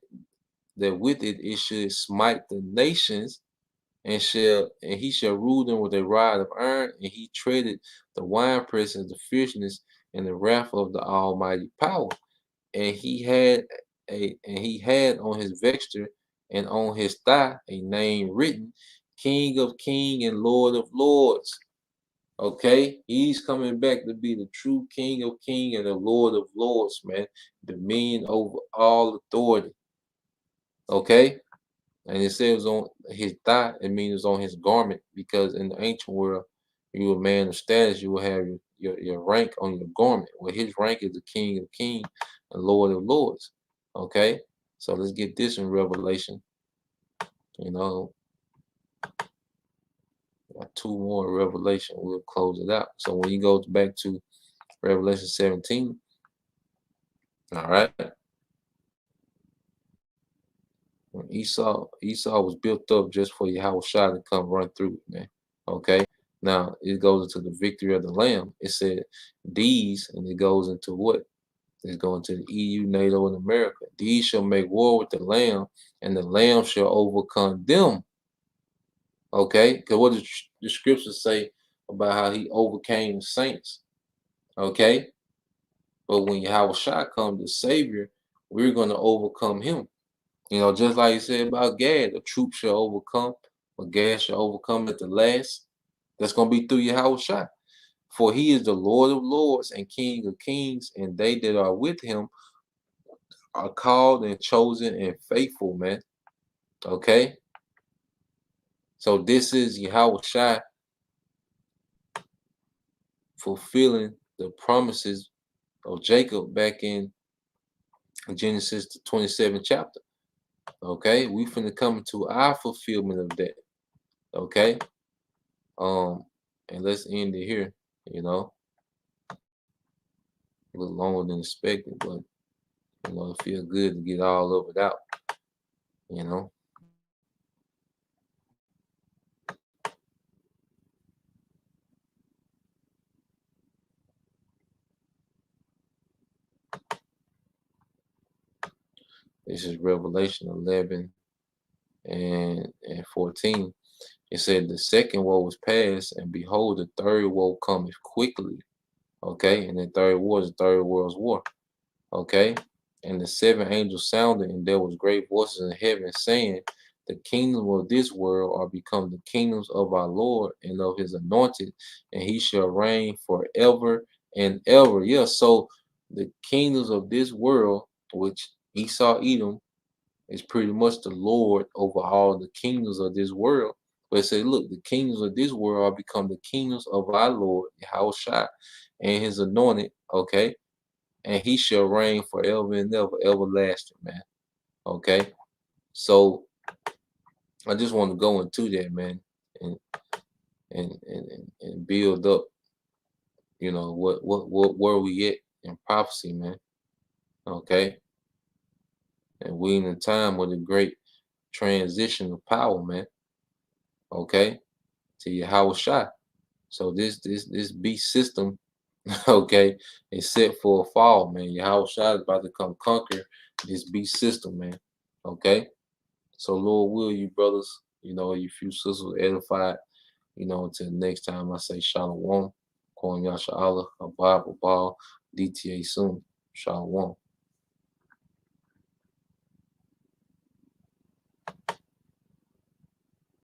with it should smite the nations, and he shall rule them with a rod of iron, and he treaded the winepress of the fierceness and the wrath of the Almighty power. And he had on his vesture and on his thigh a name written, King of Kings and Lord of Lords." Okay, he's coming back to be the true King of Kings and the Lord of Lords, man. Dominion over all authority. Okay, and it says on his thigh, it means on his garment, because in the ancient world, you a man of status, you will have your rank on your garment. Well, his rank is the King of Kings and Lord of Lords. Okay, so let's get this in Revelation. Got 2 more in Revelation. We'll close it out. So when you go back to Revelation 17, all right. When Esau was built up just for Yahweh Shai to come run through it, man. Okay. Now it goes into the victory of the Lamb. It said these, and it goes into what? It's going to the EU, NATO, and America. "These shall make war with the Lamb, and the Lamb shall overcome them." Okay, because what does the scriptures say about how he overcame the saints? Okay, but when Yahweh Shai comes, the Savior, we're going to overcome him. Just like he said about Gad, the troop shall overcome, but Gad shall overcome at the last. That's going to be through Yahweh Shai. "For he is the Lord of Lords and King of Kings, and they that are with him are called and chosen and faithful," man. Okay? So this is Yahweh Shai fulfilling the promises of Jacob back in Genesis the 27th chapter. Okay? We finna come into our fulfillment of that. Okay? And let's end it here, A little longer than expected, but you know, it feels good to get all of it out. You know. This is Revelation 11 and 14. It said the second woe was past, and behold, the third woe cometh quickly. Okay, and the third war is the third world's war. Okay, and the seven angels sounded, and there was great voices in heaven saying, the kingdom of this world are become the kingdoms of our Lord and of his anointed, and he shall reign forever and ever. Yeah, so the kingdoms of this world, which Esau Edom is pretty much the Lord over all the kingdoms of this world. But it said, look, the kingdoms of this world are become the kingdoms of our Lord, Yahushua, and his anointed, okay? And he shall reign forever and ever, everlasting, man. Okay. So I just want to go into that, man, and and build up, you know, what where we at in prophecy, man. Okay. And we in a time with a great transition of power, man. Okay. To Yahushua. So this beast system, okay, is set for a fall, man. Yahushua is about to come conquer this beast system, man. Okay. So Lord will you brothers, you know, you few sisters edified, you know, until next time I say Shalom, Kwon Yasha Allah, Abba, DTA soon. Shalom.